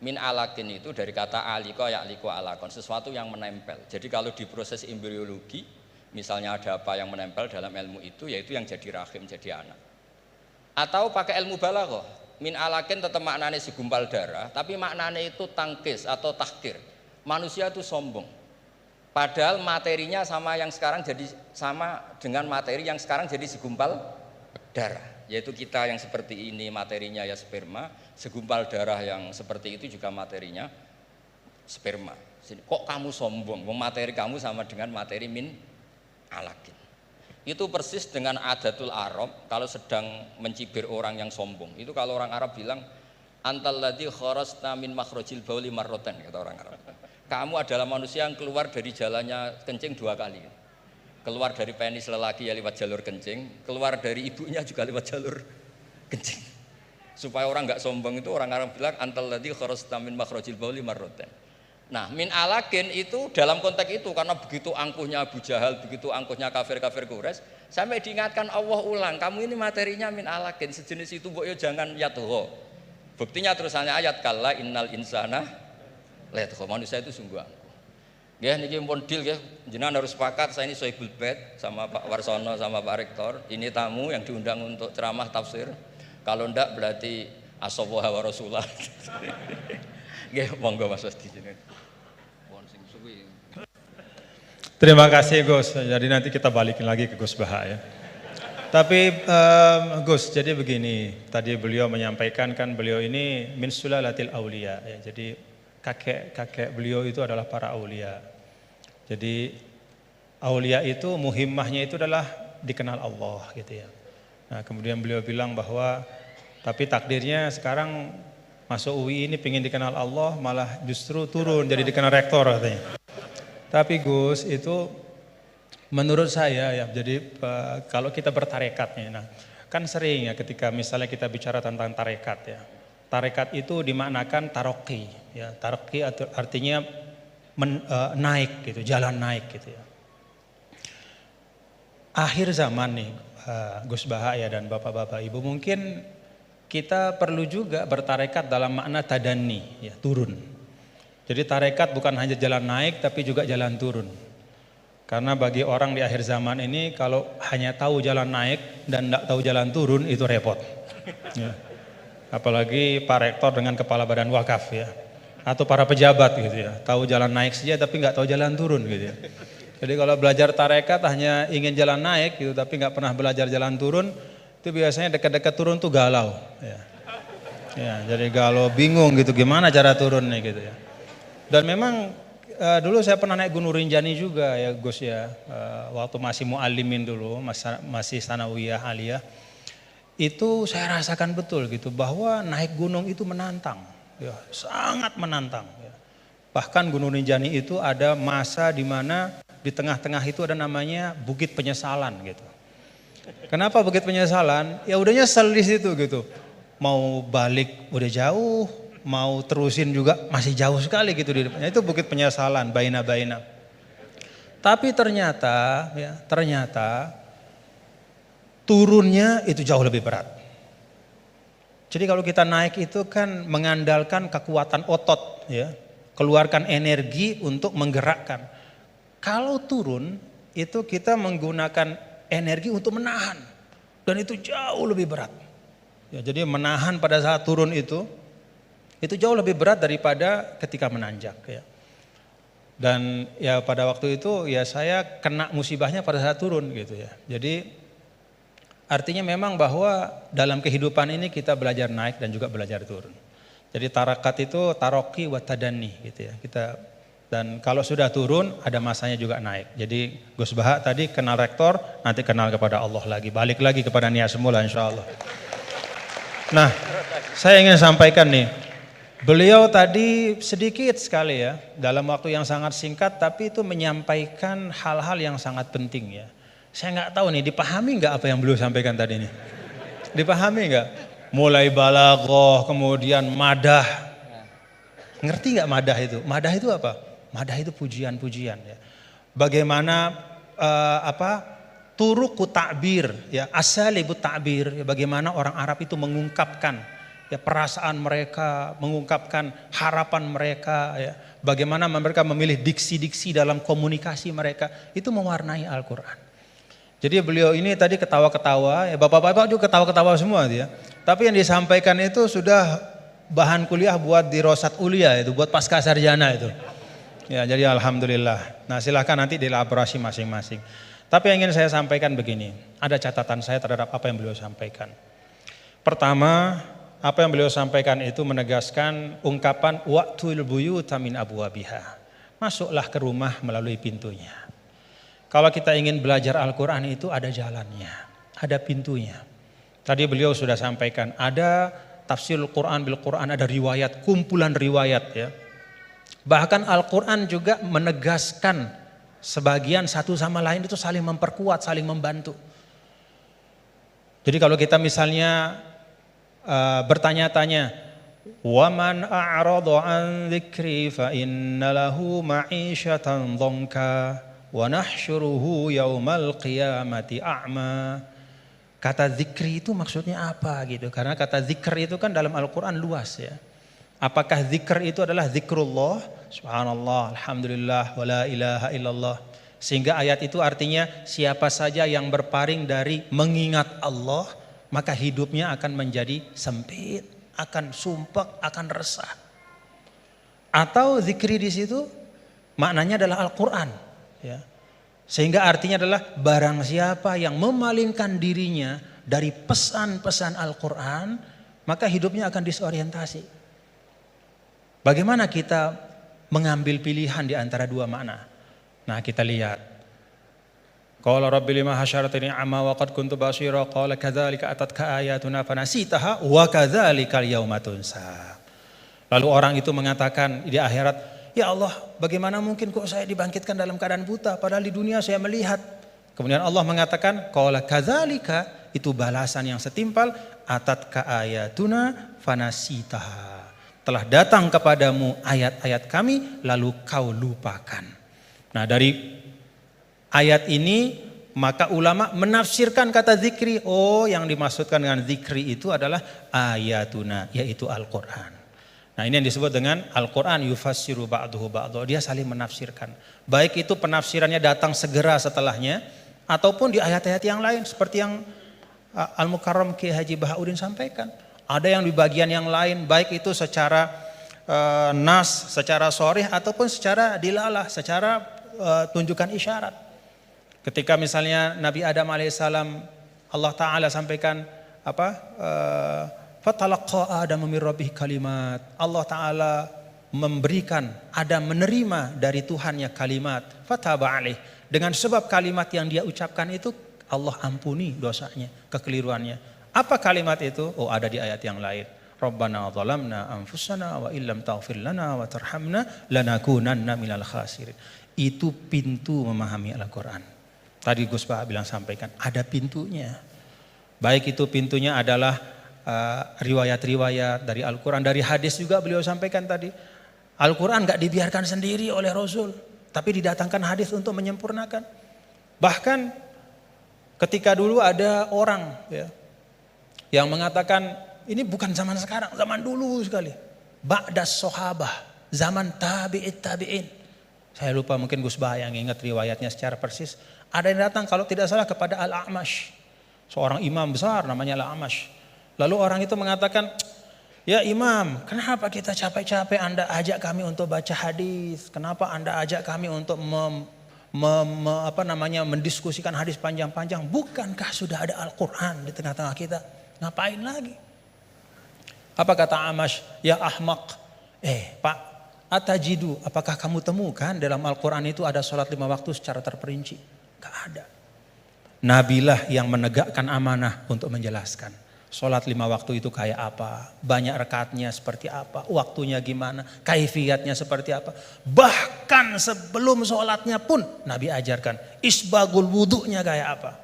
Min alakin itu dari kata aliko ya'liku alakon, sesuatu yang menempel. Jadi kalau di proses embriologi, misalnya ada apa yang menempel dalam ilmu itu, yaitu yang jadi rahim, jadi anak. Atau pakai ilmu balaghah, min alakin tetap maknanya segumpal darah, tapi maknanya itu tangkis atau tahkir. Manusia itu sombong. Padahal materinya sama yang sekarang jadi sama dengan materi yang sekarang jadi segumpal darah. Yaitu kita yang seperti ini materinya ya sperma, segumpal darah yang seperti itu juga materinya sperma. Kok kamu sombong? Materi kamu sama dengan materi min alakin. Itu persis dengan adatul Arab kalau sedang mencibir orang yang sombong. Itu kalau orang Arab bilang antal ladzi kharajta min makhrajil bauli marratan, kata orang Arab. Kamu adalah manusia yang keluar dari jalannya kencing 2 kali. Keluar dari penis lelaki ya lewat jalur kencing, keluar dari ibunya juga lewat jalur kencing. Supaya orang enggak sombong itu orang Arab bilang antal ladzi kharajta min makhrajil bauli marratan. Nah, min alakin itu dalam konteks itu karena begitu angkuhnya Abu Jahal, begitu angkuhnya kafir-kafir Quraisy, sampai diingatkan Allah ulang, kamu ini materinya min alakin, sejenis itu mbok yo jangan yatho. Buktinya terusannya ayat kalla innal insana layatho, manusia itu sungguh angkuh. Nggih niki pun deal nggih, jenengan harus sepakat saya ini Sohibul Bait sama Pak Warsono sama Pak Rektor, ini tamu yang diundang untuk ceramah tafsir. Kalau ndak berarti asawaha wa rasulullah. Nggih, monggo Mas Wasti jenengan. Terima kasih Gus. Jadi nanti kita balikin lagi ke Gus Baha ya. Tapi Gus, jadi begini, tadi beliau menyampaikan kan beliau ini min sulalatil aulia ya. Jadi kakek beliau itu adalah para aulia. Jadi aulia itu muhimmahnya itu adalah dikenal Allah gitu ya. Nah, kemudian beliau bilang bahwa tapi takdirnya sekarang masuk UI ini pengen dikenal Allah malah justru turun jadi dikenal rektor katanya. Tapi Gus itu menurut saya ya, jadi kalau kita bertarekatnya, nah Kan sering ya ketika misalnya kita bicara tentang tarekat ya. Tarekat itu dimaknakan taroki ya. Taroki artinya naik gitu, jalan naik gitu ya. Akhir zaman nih Gus Baha ya dan bapak-bapak ibu, mungkin kita perlu juga bertarekat dalam makna tadani ya, turun. Jadi tarekat bukan hanya jalan naik tapi juga jalan turun. Karena bagi orang di akhir zaman ini kalau hanya tahu jalan naik dan tidak tahu jalan turun itu repot. Ya. Apalagi Pak Rektor dengan Kepala Badan Wakaf ya. Atau para pejabat gitu ya. Tahu jalan naik saja tapi nggak tahu jalan turun gitu ya. Jadi kalau belajar tarekat hanya ingin jalan naik gitu tapi nggak pernah belajar jalan turun, itu biasanya dekat-dekat turun tuh galau. Ya. Ya, jadi galau, bingung gitu gimana cara turunnya gitu ya. Dan memang dulu saya pernah naik Gunung Rinjani juga ya Gus ya, waktu masih mu'alimin dulu, masih sanawiyah aliyah, itu saya rasakan betul gitu bahwa naik gunung itu menantang, ya, sangat menantang. Ya. Bahkan Gunung Rinjani itu ada masa di mana di tengah-tengah itu ada namanya Bukit Penyesalan gitu. Kenapa Bukit Penyesalan? Ya udah nyesel di situ gitu, mau balik udah jauh. Mau terusin juga masih jauh sekali gitu di depannya. Itu Bukit Penyesalan, baina-baina. Tapi ternyata turunnya itu jauh lebih berat. Jadi kalau kita naik itu kan mengandalkan kekuatan otot ya, keluarkan energi untuk menggerakkan. Kalau turun itu kita menggunakan energi untuk menahan dan itu jauh lebih berat. Ya, jadi menahan pada saat turun itu jauh lebih berat daripada ketika menanjak ya. Dan ya pada waktu itu ya saya kena musibahnya pada saat turun gitu ya. Jadi artinya memang bahwa dalam kehidupan ini kita belajar naik dan juga belajar turun. Jadi tarakat itu taroki wa tadani gitu ya. Dan kalau sudah turun ada masanya juga naik. Jadi Gus Baha tadi kenal rektor, nanti kenal kepada Allah lagi, balik lagi kepada niat semula insyaallah. Nah, saya ingin sampaikan nih. Beliau tadi sedikit sekali ya, dalam waktu yang sangat singkat, tapi itu menyampaikan hal-hal yang sangat penting ya. Saya nggak tahu nih, dipahami nggak apa yang beliau sampaikan tadi nih? Dipahami nggak? Mulai balaghah, kemudian madah. Ngerti nggak madah itu? Madah itu apa? Madah itu pujian-pujian ya. Bagaimana turuku ta'bir ya, asalibut ta'bir ya, bagaimana orang Arab itu mengungkapkan ya perasaan mereka, mengungkapkan harapan mereka ya, bagaimana mereka memilih diksi-diksi dalam komunikasi mereka, itu mewarnai Al-Quran. Jadi beliau ini tadi ketawa-ketawa, ya bapak-bapak juga ketawa-ketawa semua ya. Tapi yang disampaikan itu sudah bahan kuliah buat di Rosat Ulia itu, buat pasca sarjana itu. Ya, jadi alhamdulillah. Nah, silahkan nanti dielaborasi masing-masing. Tapi yang ingin saya sampaikan begini, ada catatan saya terhadap apa yang beliau sampaikan. Pertama, apa yang beliau sampaikan itu menegaskan ungkapan wa'tul buyuta min abwabiha. Masuklah ke rumah melalui pintunya. Kalau kita ingin belajar Al-Quran itu ada jalannya, ada pintunya. Tadi beliau sudah sampaikan, ada tafsir Al-Quran bil Quran, ada riwayat, kumpulan riwayat ya. Bahkan Al-Quran juga menegaskan sebagian satu sama lain itu saling memperkuat, saling membantu. Jadi kalau kita misalnya bertanya-tanya, waman a'rada an dzikri fa inna lahu ma'isyatan dhanka wa nahsyuruhu yaumal qiyamati a'ma. Kata zikri itu maksudnya apa gitu? Karena kata zikr itu kan dalam Al-Quran luas ya. Apakah zikr itu adalah zikrullah, subhanallah, alhamdulillah, wa la ilaha illallah. Sehingga ayat itu artinya siapa saja yang berpaling dari mengingat Allah, maka hidupnya akan menjadi sempit, akan sumpek, akan resah. Atau zikri di situ maknanya adalah Al-Quran. Ya. Sehingga artinya adalah barang siapa yang memalingkan dirinya dari pesan-pesan Al-Quran, maka hidupnya akan disorientasi. Bagaimana kita mengambil pilihan di antara dua makna? Nah, kita lihat. Qala rabbi lima hasyaratani amma wa qad kuntu basira qala kadzalika atatka ayatuna fanasitaha wa kadzalikal yauma tunsa. Lalu orang itu mengatakan di akhirat, ya Allah, bagaimana mungkin kok saya dibangkitkan dalam keadaan buta padahal di dunia saya melihat Kemudian Allah mengatakan, qala kadzalika, itu balasan yang setimpal, atatka ayatuna fanasitaha. Telah datang kepadamu ayat-ayat kami lalu kau lupakan. Nah, dari ayat ini maka ulama menafsirkan kata zikri. Oh, yang dimaksudkan dengan zikri itu adalah ayatuna, yaitu Al-Quran. Nah, ini yang disebut dengan Al-Quran yufassiru ba'duhu ba'duhu. Dia saling menafsirkan. Baik itu penafsirannya datang segera setelahnya, ataupun di ayat-ayat yang lain seperti yang Al-Mukarram Ki Haji Bahauddin sampaikan. Ada yang di bagian yang lain, baik itu secara nas, secara sharih ataupun secara dilalah, secara tunjukkan isyarat. Ketika misalnya Nabi Adam alaihissalam, Allah Ta'ala sampaikan fatalaqa Adam min rabbih kalimat. Allah Ta'ala memberikan, Adam menerima dari Tuhannya kalimat. Fataba alaih. Dengan sebab kalimat yang dia ucapkan itu, Allah ampuni dosanya, kekeliruannya. Apa kalimat itu? Oh, ada di ayat yang lain. Rabbana zalamna anfusana wa illam taghfir lana wa tarhamna lanakunanna minal khasirin. Itu pintu memahami Al-Quran. Tadi Gus Bah bilang sampaikan, ada pintunya. Baik itu pintunya adalah riwayat-riwayat dari Al-Quran, dari hadis juga beliau sampaikan tadi. Al-Quran gak dibiarkan sendiri oleh Rasul, tapi didatangkan hadis untuk menyempurnakan. Bahkan ketika dulu ada orang yang mengatakan ini bukan zaman sekarang, zaman dulu sekali. Ba'das sahabah, zaman tabi'in. Saya lupa, mungkin Gus Bah yang ingat riwayatnya secara persis. Ada yang datang kalau tidak salah kepada Al-A'mash, seorang imam besar namanya Al-A'mash. Lalu orang itu mengatakan, ya imam, kenapa kita capek-capek Anda ajak kami untuk baca hadis? Kenapa Anda ajak kami untuk mendiskusikan hadis panjang-panjang? Bukankah sudah ada Al-Quran di tengah-tengah kita? Ngapain lagi? Apa kata Amash? Ya ahmaq. Pak, atajidu, apakah kamu temukan dalam Al-Quran itu ada sholat 5 waktu secara terperinci? Gak ada. Nabilah yang menegakkan amanah untuk menjelaskan. Sholat 5 waktu itu kayak apa? Banyak rakaatnya seperti apa? Waktunya gimana? Kaifiyatnya seperti apa? Bahkan sebelum sholatnya pun Nabi ajarkan. Isbagul wudu'nya kayak apa?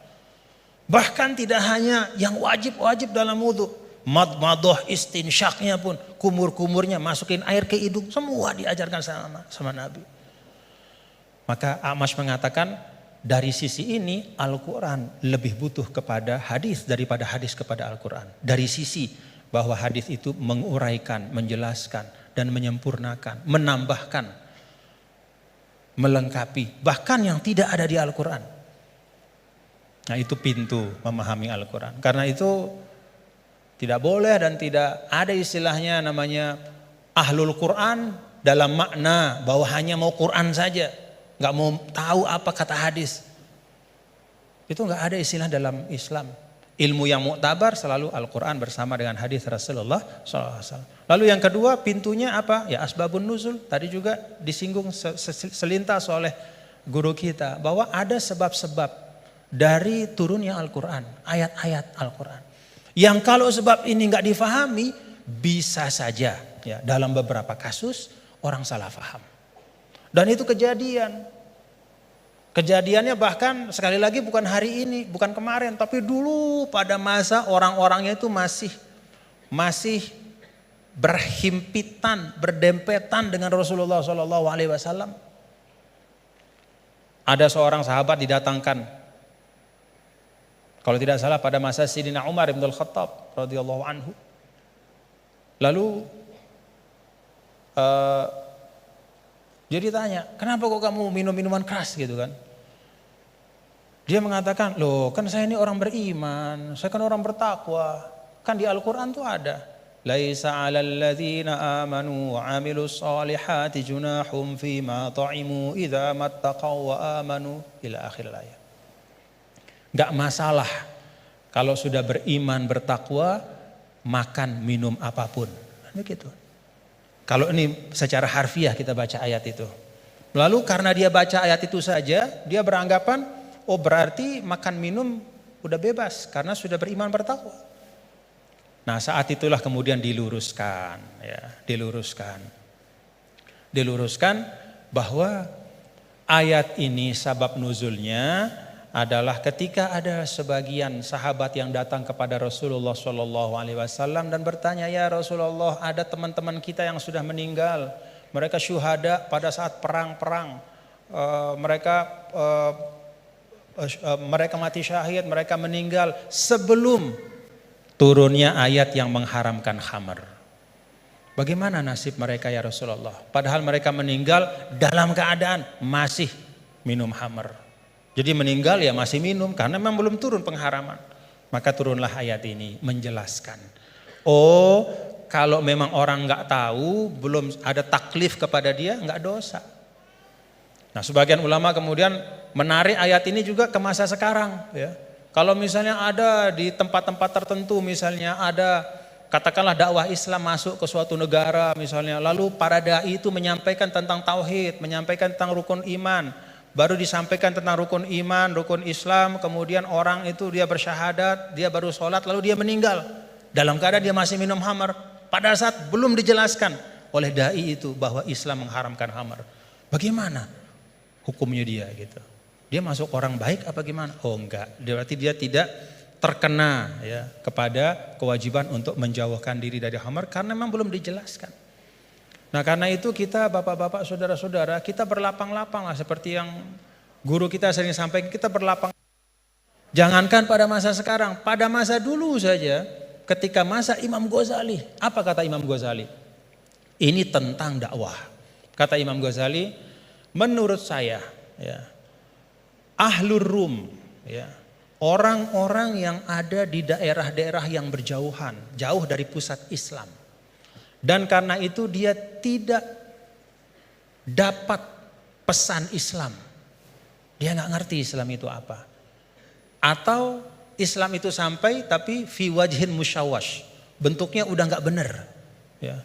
Bahkan tidak hanya yang wajib-wajib dalam wudu. Madmadoh istinsyaknya pun. Kumur-kumurnya masukin air ke hidung. Semua diajarkan sama Nabi. Maka Amash mengatakan, dari sisi ini Al-Quran lebih butuh kepada hadis daripada hadis kepada Al-Quran. Dari sisi bahwa hadis itu menguraikan, menjelaskan dan menyempurnakan, menambahkan, melengkapi. Bahkan yang tidak ada di Al-Quran. Nah, itu pintu memahami Al-Quran. Karena itu tidak boleh dan tidak ada istilahnya namanya ahlul Quran dalam makna bahwa hanya mau Quran saja. Gak mau tahu apa kata hadis. Itu gak ada istilah dalam Islam. Ilmu yang muktabar selalu Al-Quran bersama dengan hadis Rasulullah SAW. Lalu yang kedua pintunya apa? Ya asbabun nuzul. Tadi juga disinggung selintas oleh guru kita. Bahwa ada sebab-sebab dari turunnya Al-Quran. Ayat-ayat Al-Quran. Yang kalau sebab ini gak difahami, bisa saja ya, dalam beberapa kasus orang salah faham. Dan itu kejadian. Kejadiannya bahkan sekali lagi bukan hari ini, bukan kemarin, tapi dulu pada masa orang-orangnya itu masih berhimpitan, berdempetan dengan Rasulullah SAW. Ada seorang sahabat didatangkan, kalau tidak salah pada masa Sayyidina Umar bin Al-Khattab radhiyallahu anhu. Lalu dia ditanya, kenapa kok kamu minum minuman keras gitu kan? Dia mengatakan, loh kan saya ini orang beriman, saya kan orang bertakwa. Kan di Al-Quran tuh ada. Laisa 'alal ladzina amanu wa 'amilus solihati junahum fima ta'imu idza mattaqaw wa amanu ila akhir ayat. Gak masalah kalau sudah beriman bertakwa makan minum apapun. Begitu. Kalau ini secara harfiah kita baca ayat itu. Lalu karena dia baca ayat itu saja, dia beranggapan, oh berarti makan minum udah bebas karena sudah beriman bertakwa. Nah saat itulah kemudian diluruskan bahwa ayat ini sabab nuzulnya adalah ketika ada sebagian sahabat yang datang kepada Rasulullah SAW dan bertanya, ya Rasulullah, ada teman-teman kita yang sudah meninggal, mereka syuhada pada saat perang-perang, mereka mati syahid, mereka meninggal sebelum turunnya ayat yang mengharamkan khamr. Bagaimana nasib mereka ya Rasulullah? Padahal mereka meninggal dalam keadaan masih minum khamr. Jadi meninggal ya masih minum karena memang belum turun pengharaman. Maka turunlah ayat ini menjelaskan. Oh, kalau memang orang nggak tahu, belum ada taklif kepada dia, nggak dosa. Nah, sebagian ulama kemudian menarik ayat ini juga ke masa sekarang. Ya. Kalau misalnya ada di tempat-tempat tertentu, misalnya ada katakanlah dakwah Islam masuk ke suatu negara misalnya, lalu para dai itu menyampaikan tentang tauhid, menyampaikan tentang rukun iman. Baru disampaikan tentang rukun iman, rukun Islam, kemudian orang itu dia bersyahadat, dia baru sholat, lalu dia meninggal. Dalam keadaan dia masih minum khamr. Pada saat belum dijelaskan oleh dai itu bahwa Islam mengharamkan khamr. Bagaimana hukumnya dia gitu? Dia masuk orang baik apa gimana? Oh enggak, berarti dia tidak terkena ya kepada kewajiban untuk menjauhkan diri dari khamr karena memang belum dijelaskan. Nah karena itu kita bapak-bapak saudara-saudara kita berlapang-lapang lah seperti yang guru kita sering sampaikan, kita berlapang. Jangankan pada masa sekarang, pada masa dulu saja ketika masa Imam Ghazali. Apa kata Imam Ghazali? Ini tentang dakwah. Kata Imam Ghazali, menurut saya ya, Ahlur Rum ya, orang-orang yang ada di daerah-daerah yang berjauhan, jauh dari pusat Islam. Dan karena itu dia tidak dapat pesan Islam. Dia nggak ngerti Islam itu apa. Atau Islam itu sampai tapi fi wajhin musyawash. Bentuknya udah nggak benar. Ya.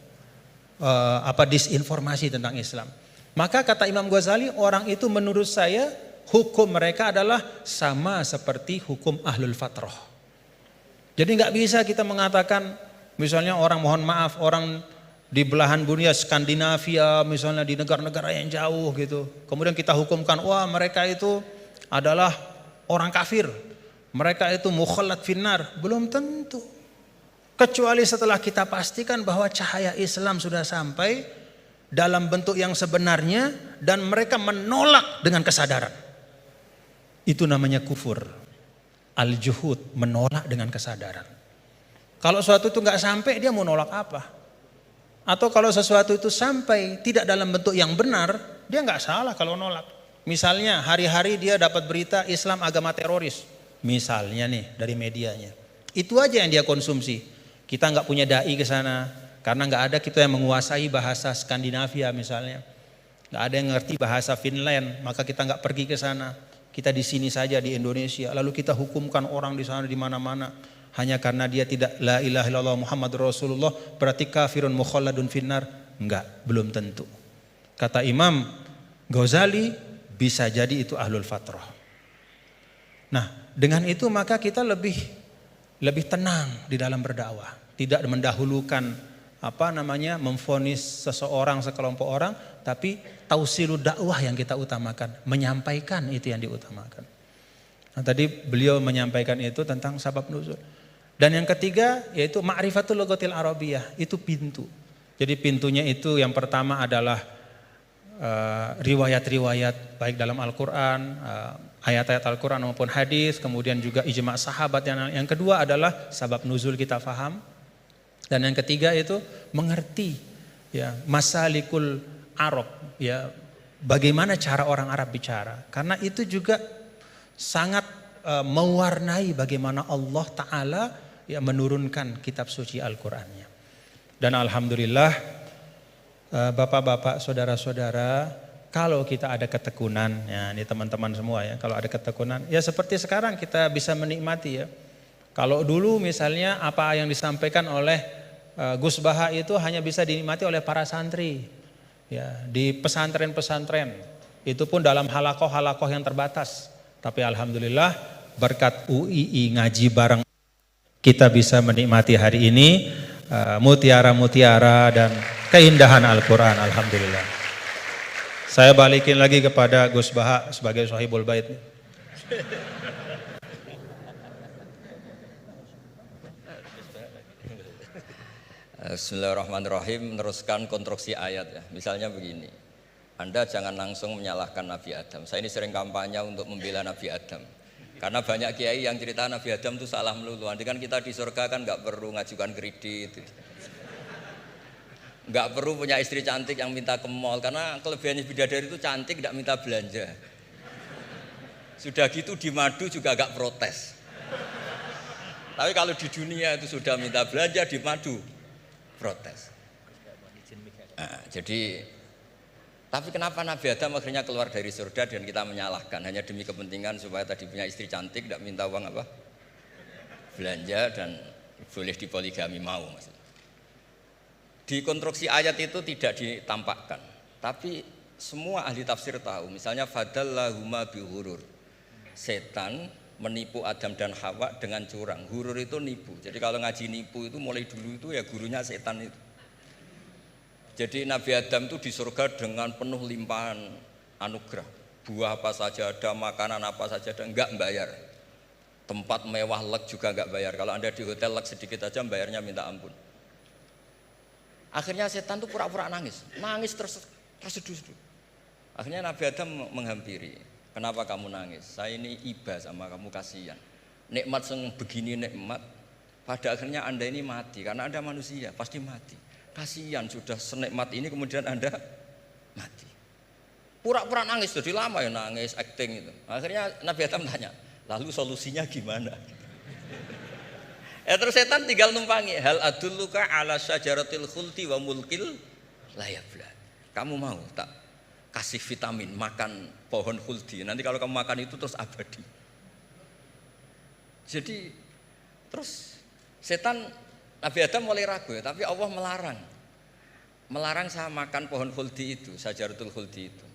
Disinformasi tentang Islam. Maka kata Imam Ghazali, orang itu menurut saya hukum mereka adalah sama seperti hukum ahlul fatrah. Jadi nggak bisa kita mengatakan misalnya orang, mohon maaf, orang di belahan dunia Skandinavia misalnya di negara-negara yang jauh gitu. Kemudian kita hukumkan, wah mereka itu adalah orang kafir. Mereka itu mukhallat finnar. Belum tentu. Kecuali setelah kita pastikan bahwa cahaya Islam sudah sampai dalam bentuk yang sebenarnya dan mereka menolak dengan kesadaran. Itu namanya kufur. Al-juhud, menolak dengan kesadaran. Kalau sesuatu itu nggak sampai, dia mau nolak apa? Atau kalau sesuatu itu sampai tidak dalam bentuk yang benar, dia nggak salah kalau nolak. Misalnya hari-hari dia dapat berita Islam agama teroris, misalnya nih dari medianya. Itu aja yang dia konsumsi. Kita nggak punya dai ke sana karena nggak ada kita yang menguasai bahasa Skandinavia misalnya, nggak ada yang ngerti bahasa Finland, maka kita nggak pergi ke sana. Kita di sini saja di Indonesia, lalu kita hukumkan orang di sana di mana-mana. Hanya karena dia tidak la ilaha illallah Muhammadur Rasulullah berarti kafirun mukhalladun finnar? Enggak, belum tentu. Kata Imam Ghazali bisa jadi itu ahlul fatrah. Nah, dengan itu maka kita lebih tenang di dalam berdakwah, tidak mendahulukan memvonis seseorang sekelompok orang, tapi tausilud dakwah yang kita utamakan, menyampaikan itu yang diutamakan. Nah, tadi beliau menyampaikan itu tentang sabab nuzul. Dan yang ketiga yaitu ma'rifatul lughatil arabiyyah, itu pintu. Jadi pintunya itu yang pertama adalah riwayat-riwayat baik dalam Al-Qur'an, ayat-ayat Al-Qur'an maupun hadis, kemudian juga ijma' sahabat. Yang kedua adalah sabab nuzul kita faham. Dan yang ketiga itu mengerti ya masalikul Arab, ya bagaimana cara orang Arab bicara. Karena itu juga sangat mewarnai bagaimana Allah Ta'ala ya menurunkan kitab suci Al-Qur'annya. Dan alhamdulillah bapak-bapak, saudara-saudara, kalau kita ada ketekunan, ya ini teman-teman semua ya, kalau ada ketekunan, ya seperti sekarang kita bisa menikmati ya. Kalau dulu misalnya apa yang disampaikan oleh Gus Baha itu hanya bisa dinikmati oleh para santri, ya di pesantren-pesantren, itu pun dalam halakoh-halakoh yang terbatas. Tapi alhamdulillah berkat UII ngaji bareng kita bisa menikmati hari ini mutiara-mutiara dan keindahan Al-Quran, alhamdulillah. Saya balikin lagi kepada Gus Baha sebagai Sahibul Bait. Bismillahirrahmanirrahim, meneruskan konstruksi ayat ya. Misalnya begini, Anda jangan langsung menyalahkan Nabi Adam. Saya ini sering kampanye untuk membela Nabi Adam. Karena banyak kiai yang cerita Nabi Adam itu salah melulu. Nanti kan kita di surga kan nggak perlu ngajukan kredit, nggak perlu punya istri cantik yang minta ke mall. Karena kelebihannya bidadari itu cantik, nggak minta belanja. Sudah gitu di madu juga nggak protes. Tapi kalau di dunia itu sudah minta belanja di madu protes. Nah, jadi tapi kenapa Nabi Adam akhirnya keluar dari surga dan kita menyalahkan hanya demi kepentingan supaya tadi punya istri cantik, tidak minta uang apa? Belanja dan boleh dipoligami mau maksudnya. Di konstruksi ayat itu tidak ditampakkan, tapi semua ahli tafsir tahu. Misalnya fadallahuma bihurur. Setan menipu Adam dan Hawa dengan curang. Hurur itu nipu. Jadi kalau ngaji nipu itu mulai dulu itu ya gurunya setan itu. Jadi Nabi Adam itu di surga dengan penuh limpahan anugerah. Buah apa saja ada, makanan apa saja ada, enggak bayar. Tempat mewah leg juga enggak bayar. Kalau Anda di hotel leg sedikit aja bayarnya minta ampun. Akhirnya setan itu pura-pura nangis. Nangis terseduh-seduh. Akhirnya Nabi Adam menghampiri. Kenapa kamu nangis? Saya ini iba sama kamu, kasihan. Nikmat begini nikmat, pada akhirnya Anda ini mati. Karena Anda manusia, pasti mati. Kasihan sudah senikmat ini kemudian Anda mati. Pura-pura nangis, jadi lama ya nangis, acting itu. Akhirnya Nabi Adam tanya, lalu solusinya gimana? Terus setan tinggal numpangi. Hal adulluka ala syajaratil khuldi wa mulkil la yabla. Kamu mau tak kasih vitamin, makan pohon khuldi. Nanti kalau kamu makan itu terus abadi. Jadi terus setan, Nabi Adam mulai ragu ya, tapi Allah melarang. Melarang saya makan pohon khuldi itu, syajaratul khuldi itu.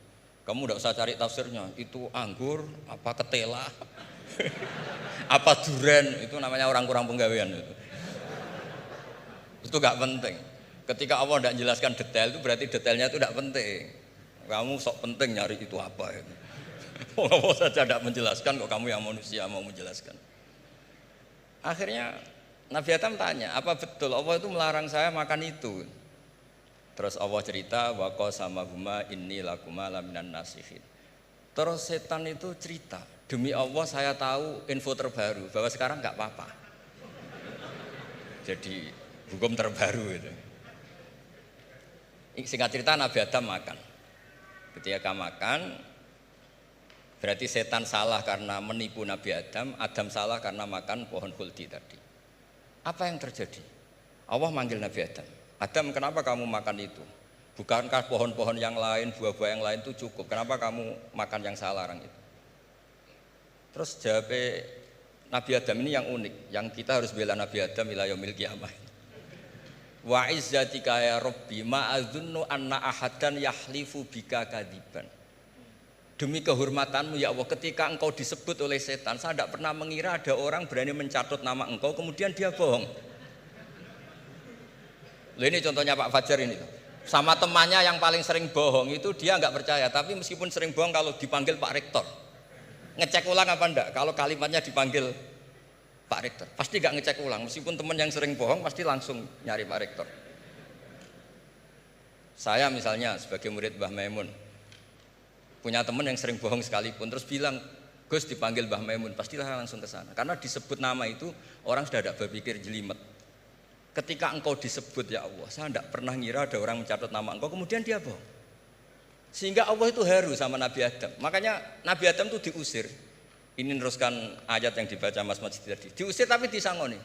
Kamu tidak usah cari tafsirnya, itu anggur, apa ketela, apa duren, itu namanya orang kurang penggawean itu. Itu gak penting. Ketika Allah tidak menjelaskan detail itu berarti detailnya itu tidak penting. Kamu sok penting nyari itu apa itu. Allah saja tidak menjelaskan, kok kamu yang manusia mau menjelaskan. Akhirnya Nabi Adam tanya, apa betul Allah itu melarang saya makan itu? Terus Allah cerita, wa qasamahuma inni lakuma laminan nasihin. Terus setan itu cerita, demi Allah saya tahu info terbaru bahwa sekarang nggak apa-apa. Jadi hukum terbaru itu. Singkat cerita Nabi Adam makan. Ketika makan, berarti setan salah karena menipu Nabi Adam, Adam salah karena makan pohon khuldi tadi. Apa yang terjadi? Allah manggil Nabi Adam. Adam, kenapa kamu makan itu? Bukankah pohon-pohon yang lain, buah-buah yang lain itu cukup? Kenapa kamu makan yang saya larang itu? Terus jawab Nabi Adam ini yang unik, yang kita harus bela Nabi Adam ila yaumil qiyamah. Wa izzatika ya Rabbi ma adzunnu anna ahadan yahlifu bika kadziban. Demi kehormatanmu ya Allah, ketika engkau disebut oleh setan, saya tidak pernah mengira ada orang berani mencatut nama engkau kemudian dia bohong. Loh, ini contohnya Pak Fajar ini tuh. Sama temannya yang paling sering bohong itu dia nggak percaya, tapi meskipun sering bohong kalau dipanggil Pak Rektor, ngecek ulang apa enggak? Kalau kalimatnya dipanggil Pak Rektor, pasti nggak ngecek ulang. Meskipun teman yang sering bohong pasti langsung nyari Pak Rektor. Saya misalnya sebagai murid Mbah Maimun punya teman yang sering bohong sekalipun, terus bilang Gus dipanggil Mbah Maimun, pastilah langsung ke sana. Karena disebut nama itu orang sudah tidak berpikir jelimet. Ketika engkau disebut ya Allah, saya tidak pernah ngira ada orang mencatat nama engkau kemudian dia bohong. Sehingga Allah itu haru sama Nabi Adam. Makanya Nabi Adam itu diusir. Ini meneruskan ayat yang dibaca Mas Majid tadi. Diusir tapi disangoni.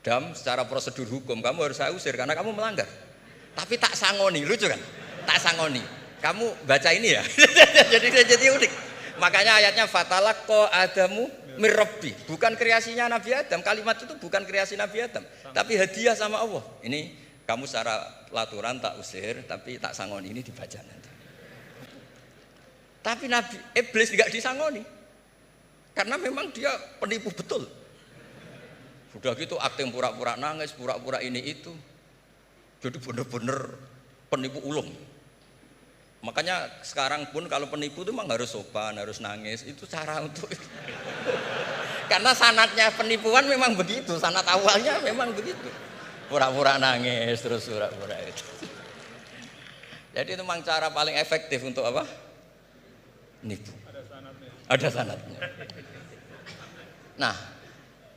Dam, secara prosedur hukum kamu harus saya usir karena kamu melanggar. Tapi tak sangoni, lucu kan? Tak sangoni. Kamu baca ini ya. jadi unik. Makanya ayatnya fatalaqqa Adamu mir Rabbi. Bukan kreasinya Nabi Adam. Kalimat itu bukan kreasi Nabi Adam, tapi hadiah sama Allah. Ini kamu secara laturan tak usir, tapi tak sangoni, ini dibaca nanti. Tapi Nabi Iblis tidak disangoni. Karena memang dia penipu betul. Sudah gitu akting pura-pura nangis, pura-pura ini itu. Jadi benar-benar penipu ulung. Makanya sekarang pun kalau penipu itu memang harus sopan, harus nangis. Itu cara untuk itu. Karena sanatnya penipuan memang begitu, sanat awalnya memang begitu. Pura-pura nangis terus pura-pura itu. Jadi itu memang cara paling efektif untuk apa? Nipu. Ada sanatnya. Nah,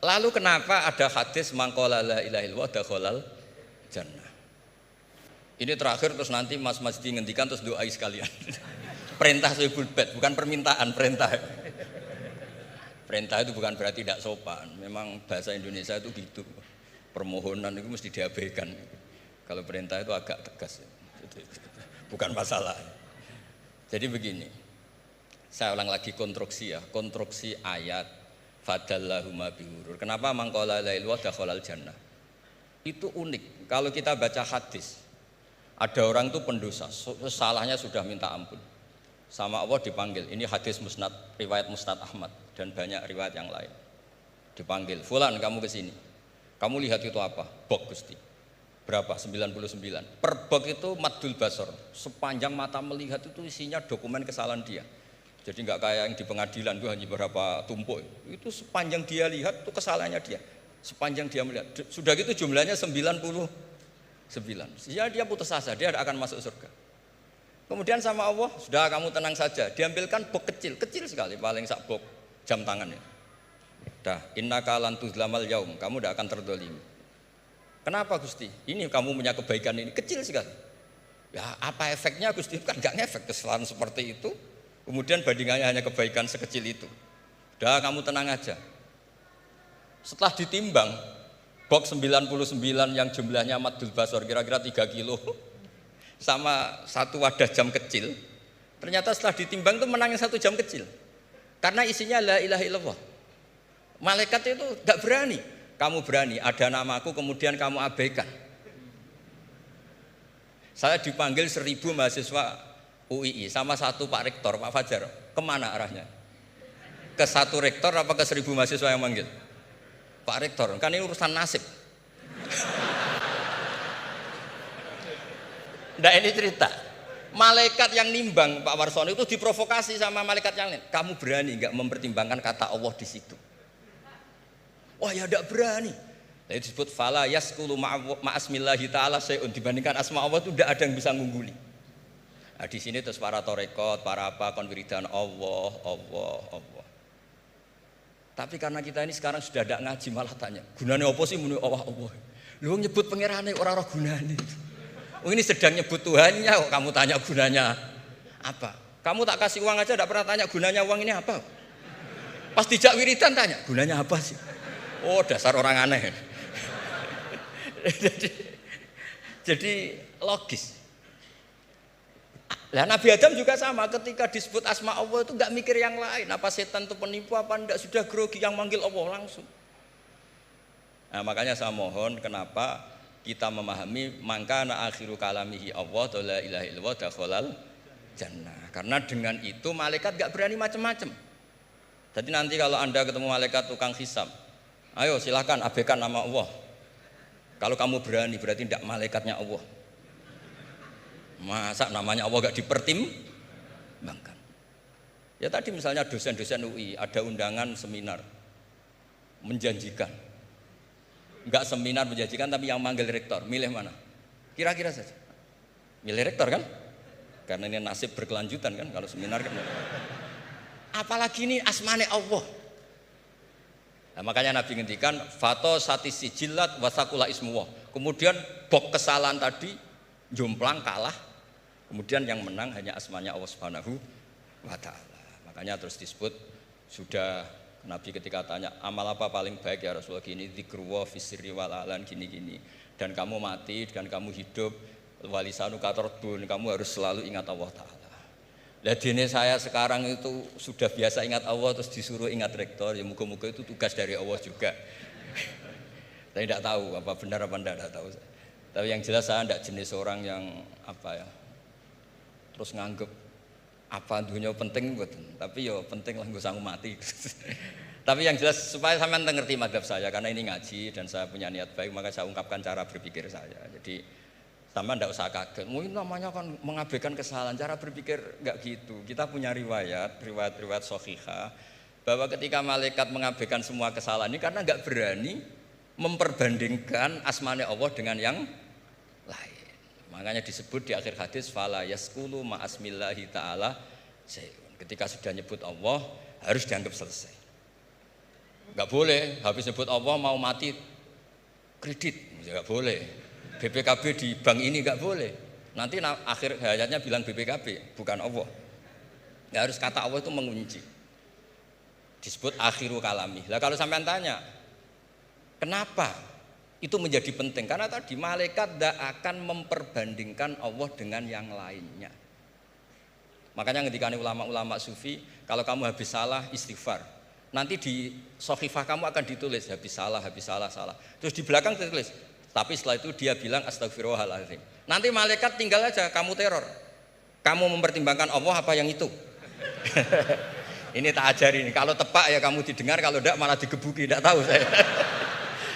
lalu kenapa ada hadis mangqala la ilaha illallah dakhalal jannah? Ini terakhir terus nanti Mas Masdi ngendikan terus doai sekalian. Perintah Sohibul Bait, bukan permintaan, perintah. Perintah itu bukan berarti tidak sopan. Memang bahasa Indonesia itu gitu. Permohonan itu mesti diabaikan. Kalau perintah itu agak tegas. Bukan masalah. Jadi begini. Saya ulang lagi konstruksi ya. Konstruksi ayat fadallahuma bihurur. Kenapa mangqala la ilaha dakhalal jannah? Itu unik. Kalau kita baca hadis, ada orang itu pendosa, salahnya sudah minta ampun. Sama Allah dipanggil, ini hadis musnad, riwayat musnad Ahmad dan banyak riwayat yang lain. Dipanggil, fulan kamu ke sini. Kamu lihat itu apa? Bok Gusti. Berapa? 99. Per bok itu maddul basor. Sepanjang mata melihat itu isinya dokumen kesalahan dia. Jadi enggak kayak yang di pengadilan itu hanya beberapa tumpuk. Itu sepanjang dia lihat itu kesalahannya dia. Sepanjang dia melihat. Sudah gitu jumlahnya 99. Sehingga dia putus asa, dia akan masuk surga. Kemudian sama Allah, sudah kamu tenang saja. Diambilkan bok kecil, kecil sekali, paling sak bok jam tangannya. Dah, innaka lan tuzlamal yaum, kamu tidak akan terdolimi. Kenapa Gusti? Ini kamu punya kebaikan ini kecil sekali. Ya apa efeknya Gusti? Kan nggak ngefek kesalahan seperti itu. Kemudian bandingannya hanya kebaikan sekecil itu. Dah, kamu tenang aja. Setelah ditimbang, bok 99 yang jumlahnya maddul basor kira-kira 3 kilo. Sama satu wadah jam kecil, ternyata setelah ditimbang itu menangin 1 jam kecil karena isinya la ilaha illallah. Malaikat itu gak berani, kamu berani ada namaku kemudian kamu abaikan. Saya dipanggil 1000 mahasiswa UII sama satu Pak Rektor, Pak Fajar. Kemana arahnya? Ke satu rektor apa ke 1000 mahasiswa yang manggil? Pak Rektor, kan ini urusan nasib. Nah ini cerita, malaikat yang nimbang Pak Warsono itu diprovokasi sama malaikat yang lain. Kamu berani nggak mempertimbangkan kata Allah di situ? Wah ya tidak berani. Nah, itu disebut fala yaskulu ma'asmillahi ta'ala sayun, dibandingkan asma Allah itu tidak ada yang bisa ngungguli. Nah, di sini terus para torekot, para apa konwiridan Allah. Tapi karena kita ini sekarang sudah tidak ngaji malah tanya, gunanya apa sih muni Allah? Lu nyebut pangerane orang gunane. Oh ini sedang nyebut Tuhannya, kok kamu tanya gunanya apa? Kamu tak kasih uang aja, tidak pernah tanya gunanya uang ini apa? Pas dijak wiridan tanya, gunanya apa sih? Oh dasar orang aneh. jadi logis. Lah Nabi Adam juga sama, ketika disebut asma Allah itu nggak mikir yang lain. Apa setan itu penipu apa enggak, sudah grogi yang manggil Allah langsung. Nah makanya saya mohon kenapa kita memahami mangkana akhiru kalamihi Allah la ilaha illallah dakhalal jannah. Karena dengan itu malaikat gak berani macam-macam. Jadi nanti kalau Anda ketemu malaikat tukang hisab, ayo silahkan abaikan nama Allah. Kalau kamu berani berarti tidak malaikatnya Allah. Masa namanya Allah gak dipertimbangkan? Ya tadi misalnya dosen-dosen UI ada undangan seminar menjanjikan. Enggak seminar menjanjikan tapi yang manggil rektor, milih mana? Kira-kira saja. Milih rektor kan? Karena ini nasib berkelanjutan kan kalau seminar kan. Apalagi ini asmane Allah. Nah, makanya Nabi ngendikan fato satisi jilat wasakula ismuwah. Kemudian bok kesalahan tadi jomplang kalah. Kemudian yang menang hanya asmanya Allah Subhanahu wa taala. Makanya terus disebut sudah Nabi ketika tanya amal apa paling baik ya Rasulullah, gini dzikrullah fisri wal alan gini-gini, dan kamu mati dan kamu hidup walisanu katordun, kamu harus selalu ingat Allah taala. Lah dene saya sekarang itu sudah biasa ingat Allah terus disuruh ingat rektor, ya muga-muga itu tugas dari Allah juga. Saya tidak tahu apa benar apa tidak tahu. Tapi yang jelas saya tidak jenis orang yang apa ya terus nganggep apa dunia penting betul, tapi yo penting lah gue sanggup mati. Tapi yang jelas supaya sampean ngerti madhab saya, karena ini ngaji dan saya punya niat baik, maka saya ungkapkan cara berpikir saya. Jadi sampean tidak usah kaget. Mungkin namanya kan mengabaikan kesalahan, cara berpikir nggak gitu. Kita punya riwayat sahihah bahwa ketika malaikat mengabaikan semua kesalahan ini karena nggak berani memperbandingkan asmane Allah dengan yang lain. Makanya disebut di akhir hadis fala yaskulu ma asmillahi ta'ala syai'un. Ketika sudah nyebut Allah harus dianggap selesai. Nggak boleh habis nyebut Allah mau mati kredit, nggak boleh. BPKB di bank ini nggak boleh. Nanti akhir hayatnya bilang BPKB bukan Allah. Nggak harus kata Allah itu mengunci. Disebut akhiru kalami. Lah kalau sampean tanya, kenapa itu menjadi penting? Karena tadi malaikat tidak akan memperbandingkan Allah dengan yang lainnya. Makanya ketika ulama-ulama sufi, kalau kamu habis salah istighfar, nanti di sohifah kamu akan ditulis habis salah, salah. Terus di belakang ditulis, tapi setelah itu dia bilang astagfirullahaladzim. Nanti malaikat tinggal aja kamu teror. Kamu mempertimbangkan Allah apa yang itu? Ini tak ajarin. Kalau tepak ya kamu didengar, kalau tidak malah digebuki. Tidak tahu saya.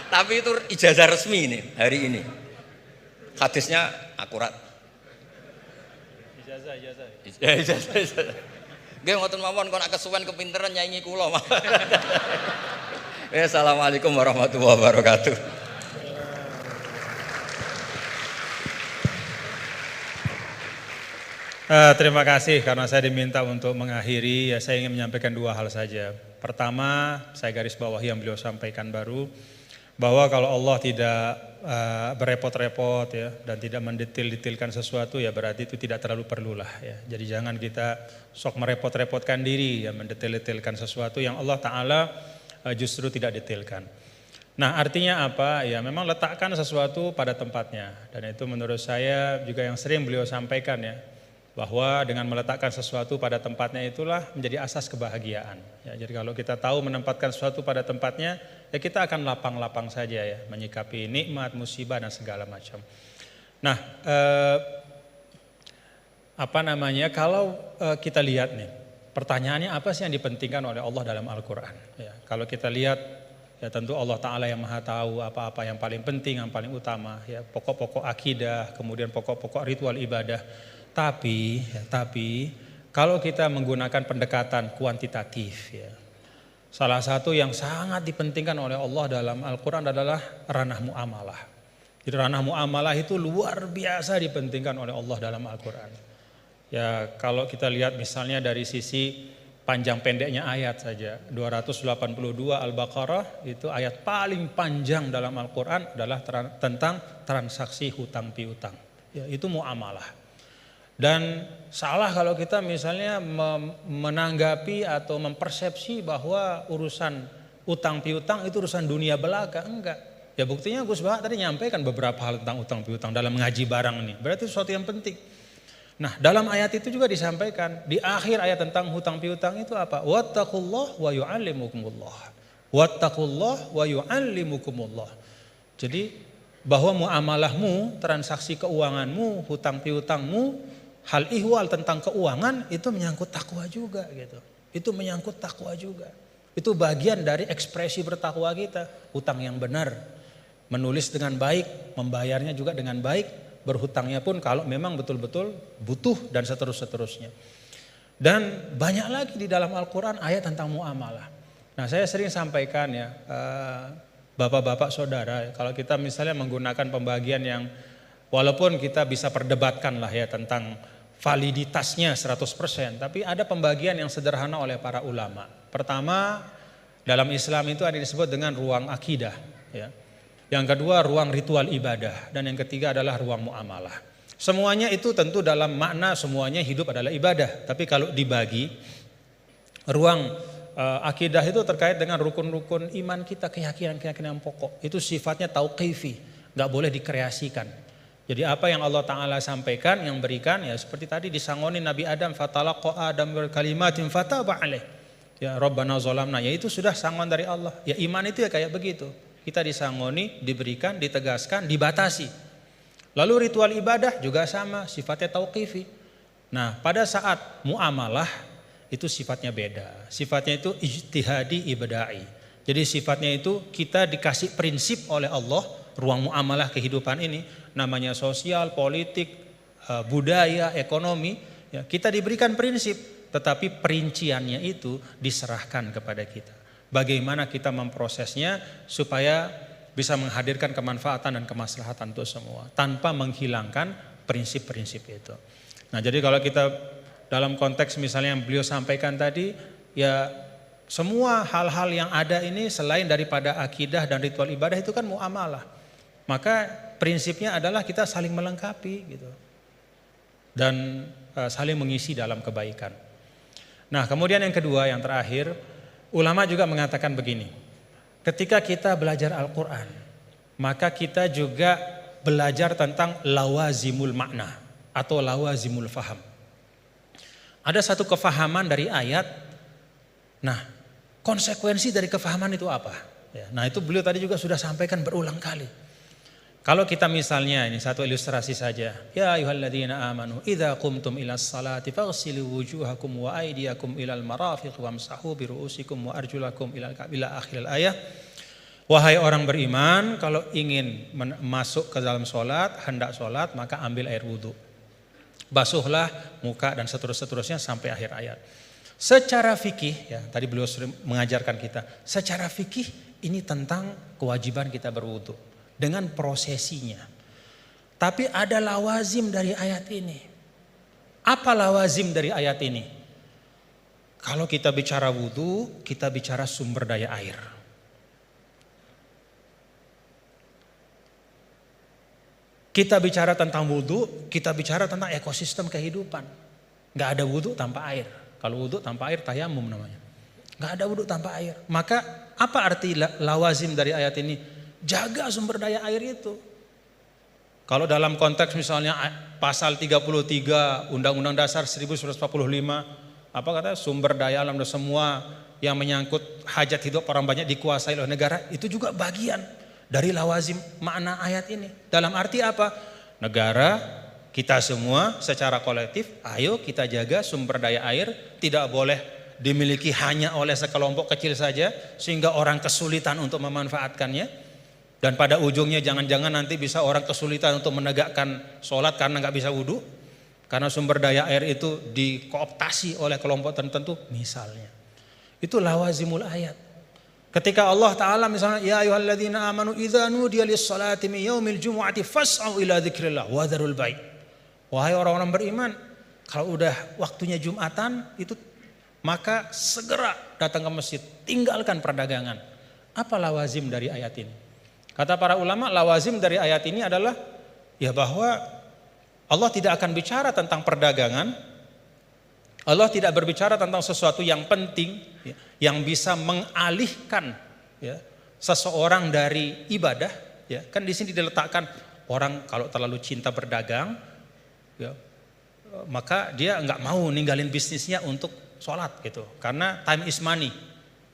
Tapi itu ijazah resmi ini hari ini. Hadisnya akurat. Ijazah. Nggih ngoten mawon kok nak kesuwen kepinteran nyanyi kula. Assalamualaikum warahmatullahi wabarakatuh. Terima kasih karena saya diminta untuk mengakhiri, ya saya ingin menyampaikan dua hal saja. Pertama, saya garis bawahi yang beliau sampaikan baru, bahwa kalau Allah tidak berepot-repot ya dan tidak mendetil-detilkan sesuatu ya berarti itu tidak terlalu perlulah ya. Jadi jangan kita sok merepot-repotkan diri ya mendetil-detilkan sesuatu yang Allah Ta'ala justru tidak detilkan. Nah artinya apa? Ya memang letakkan sesuatu pada tempatnya, dan itu menurut saya juga yang sering beliau sampaikan ya, bahwa dengan meletakkan sesuatu pada tempatnya itulah menjadi asas kebahagiaan. Ya, jadi kalau kita tahu menempatkan sesuatu pada tempatnya, ya kita akan lapang-lapang saja ya, menyikapi nikmat, musibah dan segala macam. Nah, kalau kita lihat nih, pertanyaannya apa sih yang dipentingkan oleh Allah dalam Al-Quran? Ya, kalau kita lihat, ya tentu Allah Ta'ala yang maha tahu apa-apa yang paling penting, yang paling utama. Ya, pokok-pokok akidah, kemudian pokok-pokok ritual ibadah. Tapi kalau kita menggunakan pendekatan kuantitatif ya, salah satu yang sangat dipentingkan oleh Allah dalam Al-Quran adalah ranah muamalah. Jadi ranah muamalah itu luar biasa dipentingkan oleh Allah dalam Al-Quran. Ya kalau kita lihat misalnya dari sisi panjang pendeknya ayat saja, 282 Al-Baqarah itu ayat paling panjang dalam Al-Quran adalah tentang transaksi hutang piutang. Ya, itu muamalah. Dan salah kalau kita misalnya menanggapi atau mempersepsi bahwa urusan utang piutang itu urusan dunia belaka. Enggak. Ya buktinya Gus Bahak tadi nyampaikan beberapa hal tentang utang piutang dalam ngaji barang ini. Berarti sesuatu yang penting. Nah dalam ayat itu juga disampaikan, di akhir ayat tentang hutang piutang itu apa? Wattaqullah wa yu'allimukumullah. Wattaqullah wa yu'allimukumullah. Jadi bahwa muamalahmu, transaksi keuanganmu, hutang piutangmu, hal ihwal tentang keuangan itu menyangkut takwa juga gitu. Itu menyangkut takwa juga. Itu bagian dari ekspresi bertakwa kita. Hutang yang benar, menulis dengan baik, membayarnya juga dengan baik, berhutangnya pun kalau memang betul-betul butuh dan seterusnya. Dan banyak lagi di dalam Al-Quran ayat tentang muamalah. Nah saya sering sampaikan ya, bapak-bapak saudara, kalau kita misalnya menggunakan pembagian yang walaupun kita bisa perdebatkan lah ya tentang validitasnya 100%, tapi ada pembagian yang sederhana oleh para ulama. Pertama, dalam Islam itu ada disebut dengan ruang akidah ya. Yang kedua ruang ritual ibadah, dan yang ketiga adalah ruang muamalah. Semuanya itu tentu dalam makna semuanya hidup adalah ibadah, tapi kalau dibagi ruang akidah itu terkait dengan rukun-rukun iman kita, keyakinan-keyakinan pokok. Itu sifatnya tauqifi, enggak boleh dikreasikan. Jadi apa yang Allah Ta'ala sampaikan, yang berikan ya seperti tadi disangoni Nabi Adam, fatalaqa Adam bil kalimatin fataba alaih. Ya Rabbana zalamna, ya itu sudah sangon dari Allah. Ya iman itu ya kayak begitu. Kita disangoni, diberikan, ditegaskan, dibatasi. Lalu ritual ibadah juga sama, sifatnya tauqifi. Nah, pada saat muamalah itu sifatnya beda. Sifatnya itu ijtihadi ibada'i. Jadi sifatnya itu kita dikasih prinsip oleh Allah, ruang muamalah kehidupan ini, namanya sosial, politik, budaya, ekonomi, Ya, kita diberikan prinsip, tetapi perinciannya itu diserahkan kepada kita. Bagaimana kita memprosesnya supaya bisa menghadirkan kemanfaatan dan kemaslahatan untuk semua tanpa menghilangkan prinsip-prinsip itu. Nah, jadi kalau kita dalam konteks misalnya yang beliau sampaikan tadi, ya semua hal-hal yang ada ini selain daripada akidah dan ritual ibadah itu kan muamalah. Maka prinsipnya adalah kita saling melengkapi gitu. Dan saling mengisi dalam kebaikan. Nah, kemudian yang kedua, yang terakhir, ulama juga mengatakan begini. Ketika kita belajar Al-Quran, maka kita juga belajar tentang lawazimul makna atau lawazimul faham. Ada satu kefahaman dari ayat. Nah, konsekuensi dari kefahaman itu apa? Ya, nah, itu beliau tadi juga sudah sampaikan berulang kali. Kalau kita misalnya, ini satu ilustrasi saja. Ya ayyuhalladzina amanu idza qumtum ilas salati faghsilu wujuhakum wa aydiyakum ilal marafiq wamsahu bi ru'usikum wa arjulakum ila akhiril ayah. Wahai orang beriman, kalau ingin masuk ke dalam sholat, hendak sholat, maka ambil air wudhu. Basuhlah muka dan seterusnya sampai akhir ayat. Secara fikih, ya tadi beliau sering mengajarkan kita, secara fikih ini tentang kewajiban kita berwudhu dengan prosesinya. Tapi ada lawazim dari ayat ini. Apa lawazim dari ayat ini? Kalau kita bicara wudhu, kita bicara sumber daya air. Kita bicara tentang wudhu, kita bicara tentang ekosistem kehidupan. Gak ada wudhu tanpa air. Kalau wudhu tanpa air tayamum namanya. Gak ada wudhu tanpa air. Maka apa arti lawazim dari ayat ini? Jaga sumber daya air itu. Kalau dalam konteks misalnya pasal 33 Undang-Undang Dasar 1945, apa kata sumber daya alam dan semua yang menyangkut hajat hidup orang banyak dikuasai oleh negara, itu juga bagian dari lawazim makna ayat ini. Dalam arti apa? Negara, kita semua secara kolektif, ayo kita jaga sumber daya air, tidak boleh dimiliki hanya oleh sekelompok kecil saja sehingga orang kesulitan untuk memanfaatkannya. Dan pada ujungnya jangan-jangan nanti bisa orang kesulitan untuk menegakkan sholat karena nggak bisa wudhu. Karena sumber daya air itu dikooptasi oleh kelompok tertentu misalnya. Itu lawazimul ayat. Ketika Allah Ta'ala misalnya, ya ayyuhalladzina amanu idza nudiya lis-salati min yaumil jumu'ati fas'au ila dzikrillah wa dzarul bai'. Wahai orang-orang beriman, kalau udah waktunya Jumatan itu maka segera datang ke masjid, tinggalkan perdagangan. Apa lawazim dari ayat ini? Kata para ulama, lawazim dari ayat ini adalah ya bahwa Allah tidak akan bicara tentang perdagangan. Allah tidak berbicara tentang sesuatu yang penting ya, yang bisa mengalihkan ya, seseorang dari ibadah. Ya, kan di sini diletakkan orang kalau terlalu cinta berdagang, ya, maka dia nggak mau ninggalin bisnisnya untuk sholat gitu. Karena time is money.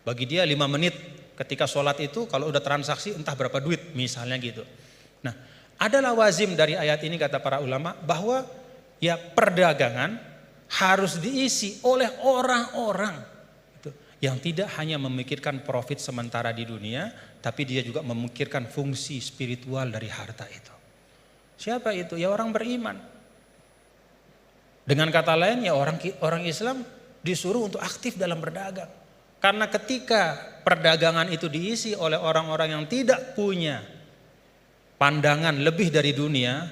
Bagi dia 5 menit. Ketika sholat itu kalau udah transaksi entah berapa duit misalnya gitu. Nah, ada lawazim dari ayat ini kata para ulama bahwa ya perdagangan harus diisi oleh orang-orang gitu, yang tidak hanya memikirkan profit sementara di dunia, tapi dia juga memikirkan fungsi spiritual dari harta itu. Siapa itu? Ya orang beriman. Dengan kata lain ya orang Islam disuruh untuk aktif dalam berdagang. Karena ketika perdagangan itu diisi oleh orang-orang yang tidak punya pandangan lebih dari dunia,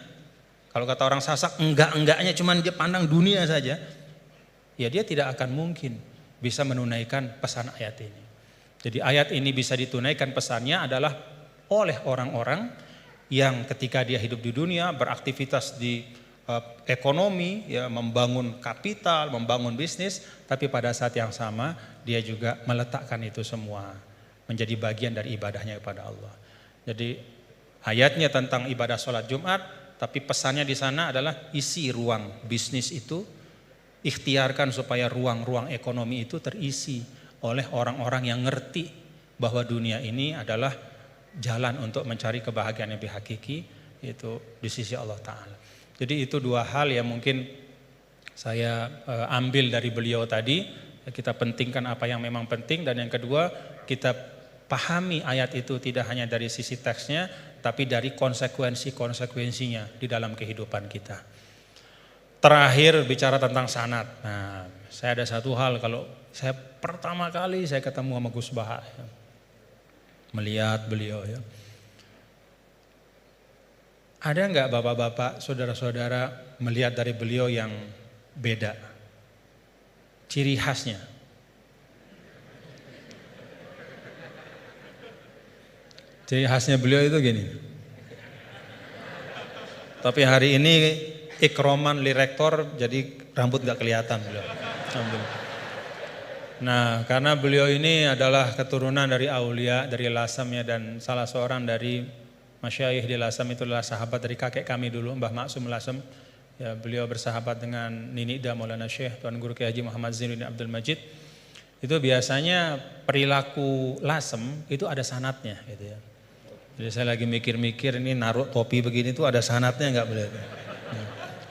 kalau kata orang Sasak enggaknya cuma dia pandang dunia saja, ya dia tidak akan mungkin bisa menunaikan pesan ayat ini. Jadi ayat ini bisa ditunaikan pesannya adalah oleh orang-orang yang ketika dia hidup di dunia beraktivitas di ekonomi, ya, membangun kapital, membangun bisnis, tapi pada saat yang sama dia juga meletakkan itu semua menjadi bagian dari ibadahnya kepada Allah. Jadi ayatnya tentang ibadah sholat Jumat, tapi pesannya di sana adalah isi ruang bisnis itu, ikhtiarkan supaya ruang-ruang ekonomi itu terisi oleh orang-orang yang ngerti bahwa dunia ini adalah jalan untuk mencari kebahagiaan yang lebih hakiki, itu di sisi Allah Ta'ala. Jadi itu 2 hal yang mungkin saya ambil dari beliau tadi. Kita pentingkan apa yang memang penting, dan yang kedua kita pahami ayat itu tidak hanya dari sisi teksnya, tapi dari konsekuensinya di dalam kehidupan kita. terakhir bicara tentang sanad. Nah, saya ada satu hal, kalau saya pertama kali saya ketemu sama Gus Baha, ya, melihat beliau ya. Ada enggak bapak-bapak, saudara-saudara melihat dari beliau yang beda? Ciri khasnya. Ciri khasnya beliau itu gini. Tapi hari ini ikroman li rektor, jadi rambut gak kelihatan beliau. Nah, karena beliau ini adalah keturunan dari aulia, dari Lasem ya, dan salah seorang dari masyayikh di Lasem itu adalah sahabat dari kakek kami dulu, Mbah Maksum Lasem. Ya, beliau bersahabat dengan Nini Ida Maulana Syekh Tuan Guru Kiai Haji Muhammad Zainuddin Abdul Majid. Itu biasanya perilaku Lasem itu ada sanatnya gitu ya. Jadi saya lagi mikir-mikir ini naruh topi begini tuh ada sanatnya enggak beliau? Ya,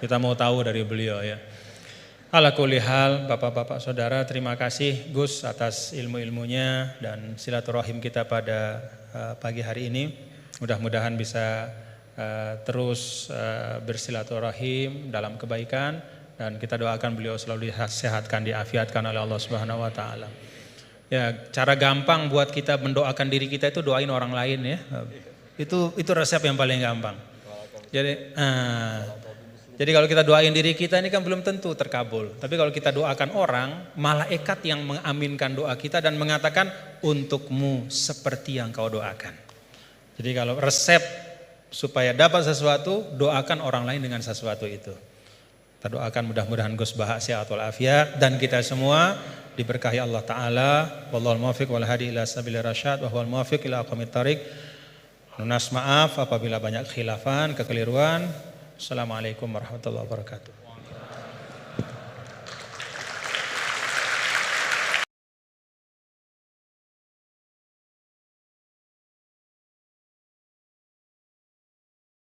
kita mau tahu dari beliau ya. Ala kulli hal, bapak-bapak saudara, terima kasih Gus atas ilmu-ilmunya dan silaturahim kita pada pagi hari ini. Mudah-mudahan bisa terus bersilaturahim dalam kebaikan, dan kita doakan beliau selalu disehatkan, diafiatkan oleh Allah Subhanahu wa taala. Ya, cara gampang buat kita mendoakan diri kita itu doain orang lain ya. Itu resep yang paling gampang. Jadi kalau kita doain diri kita ini kan belum tentu terkabul. Tapi kalau kita doakan orang, malaikat yang mengaminkan doa kita dan mengatakan untukmu seperti yang kau doakan. Jadi kalau resep supaya dapat sesuatu, doakan orang lain dengan sesuatu itu. Kita doakan mudah-mudahan Gus Baha sehat walafiat dan kita semua diberkahi Allah Ta'ala. Wallahul muwaffiq wal hadi ila sabilir rasyad wa huwal muwaffiq ila aqwamit thariq. Nunas maaf apabila banyak khilafan, kekeliruan. Assalamualaikum warahmatullahi wabarakatuh.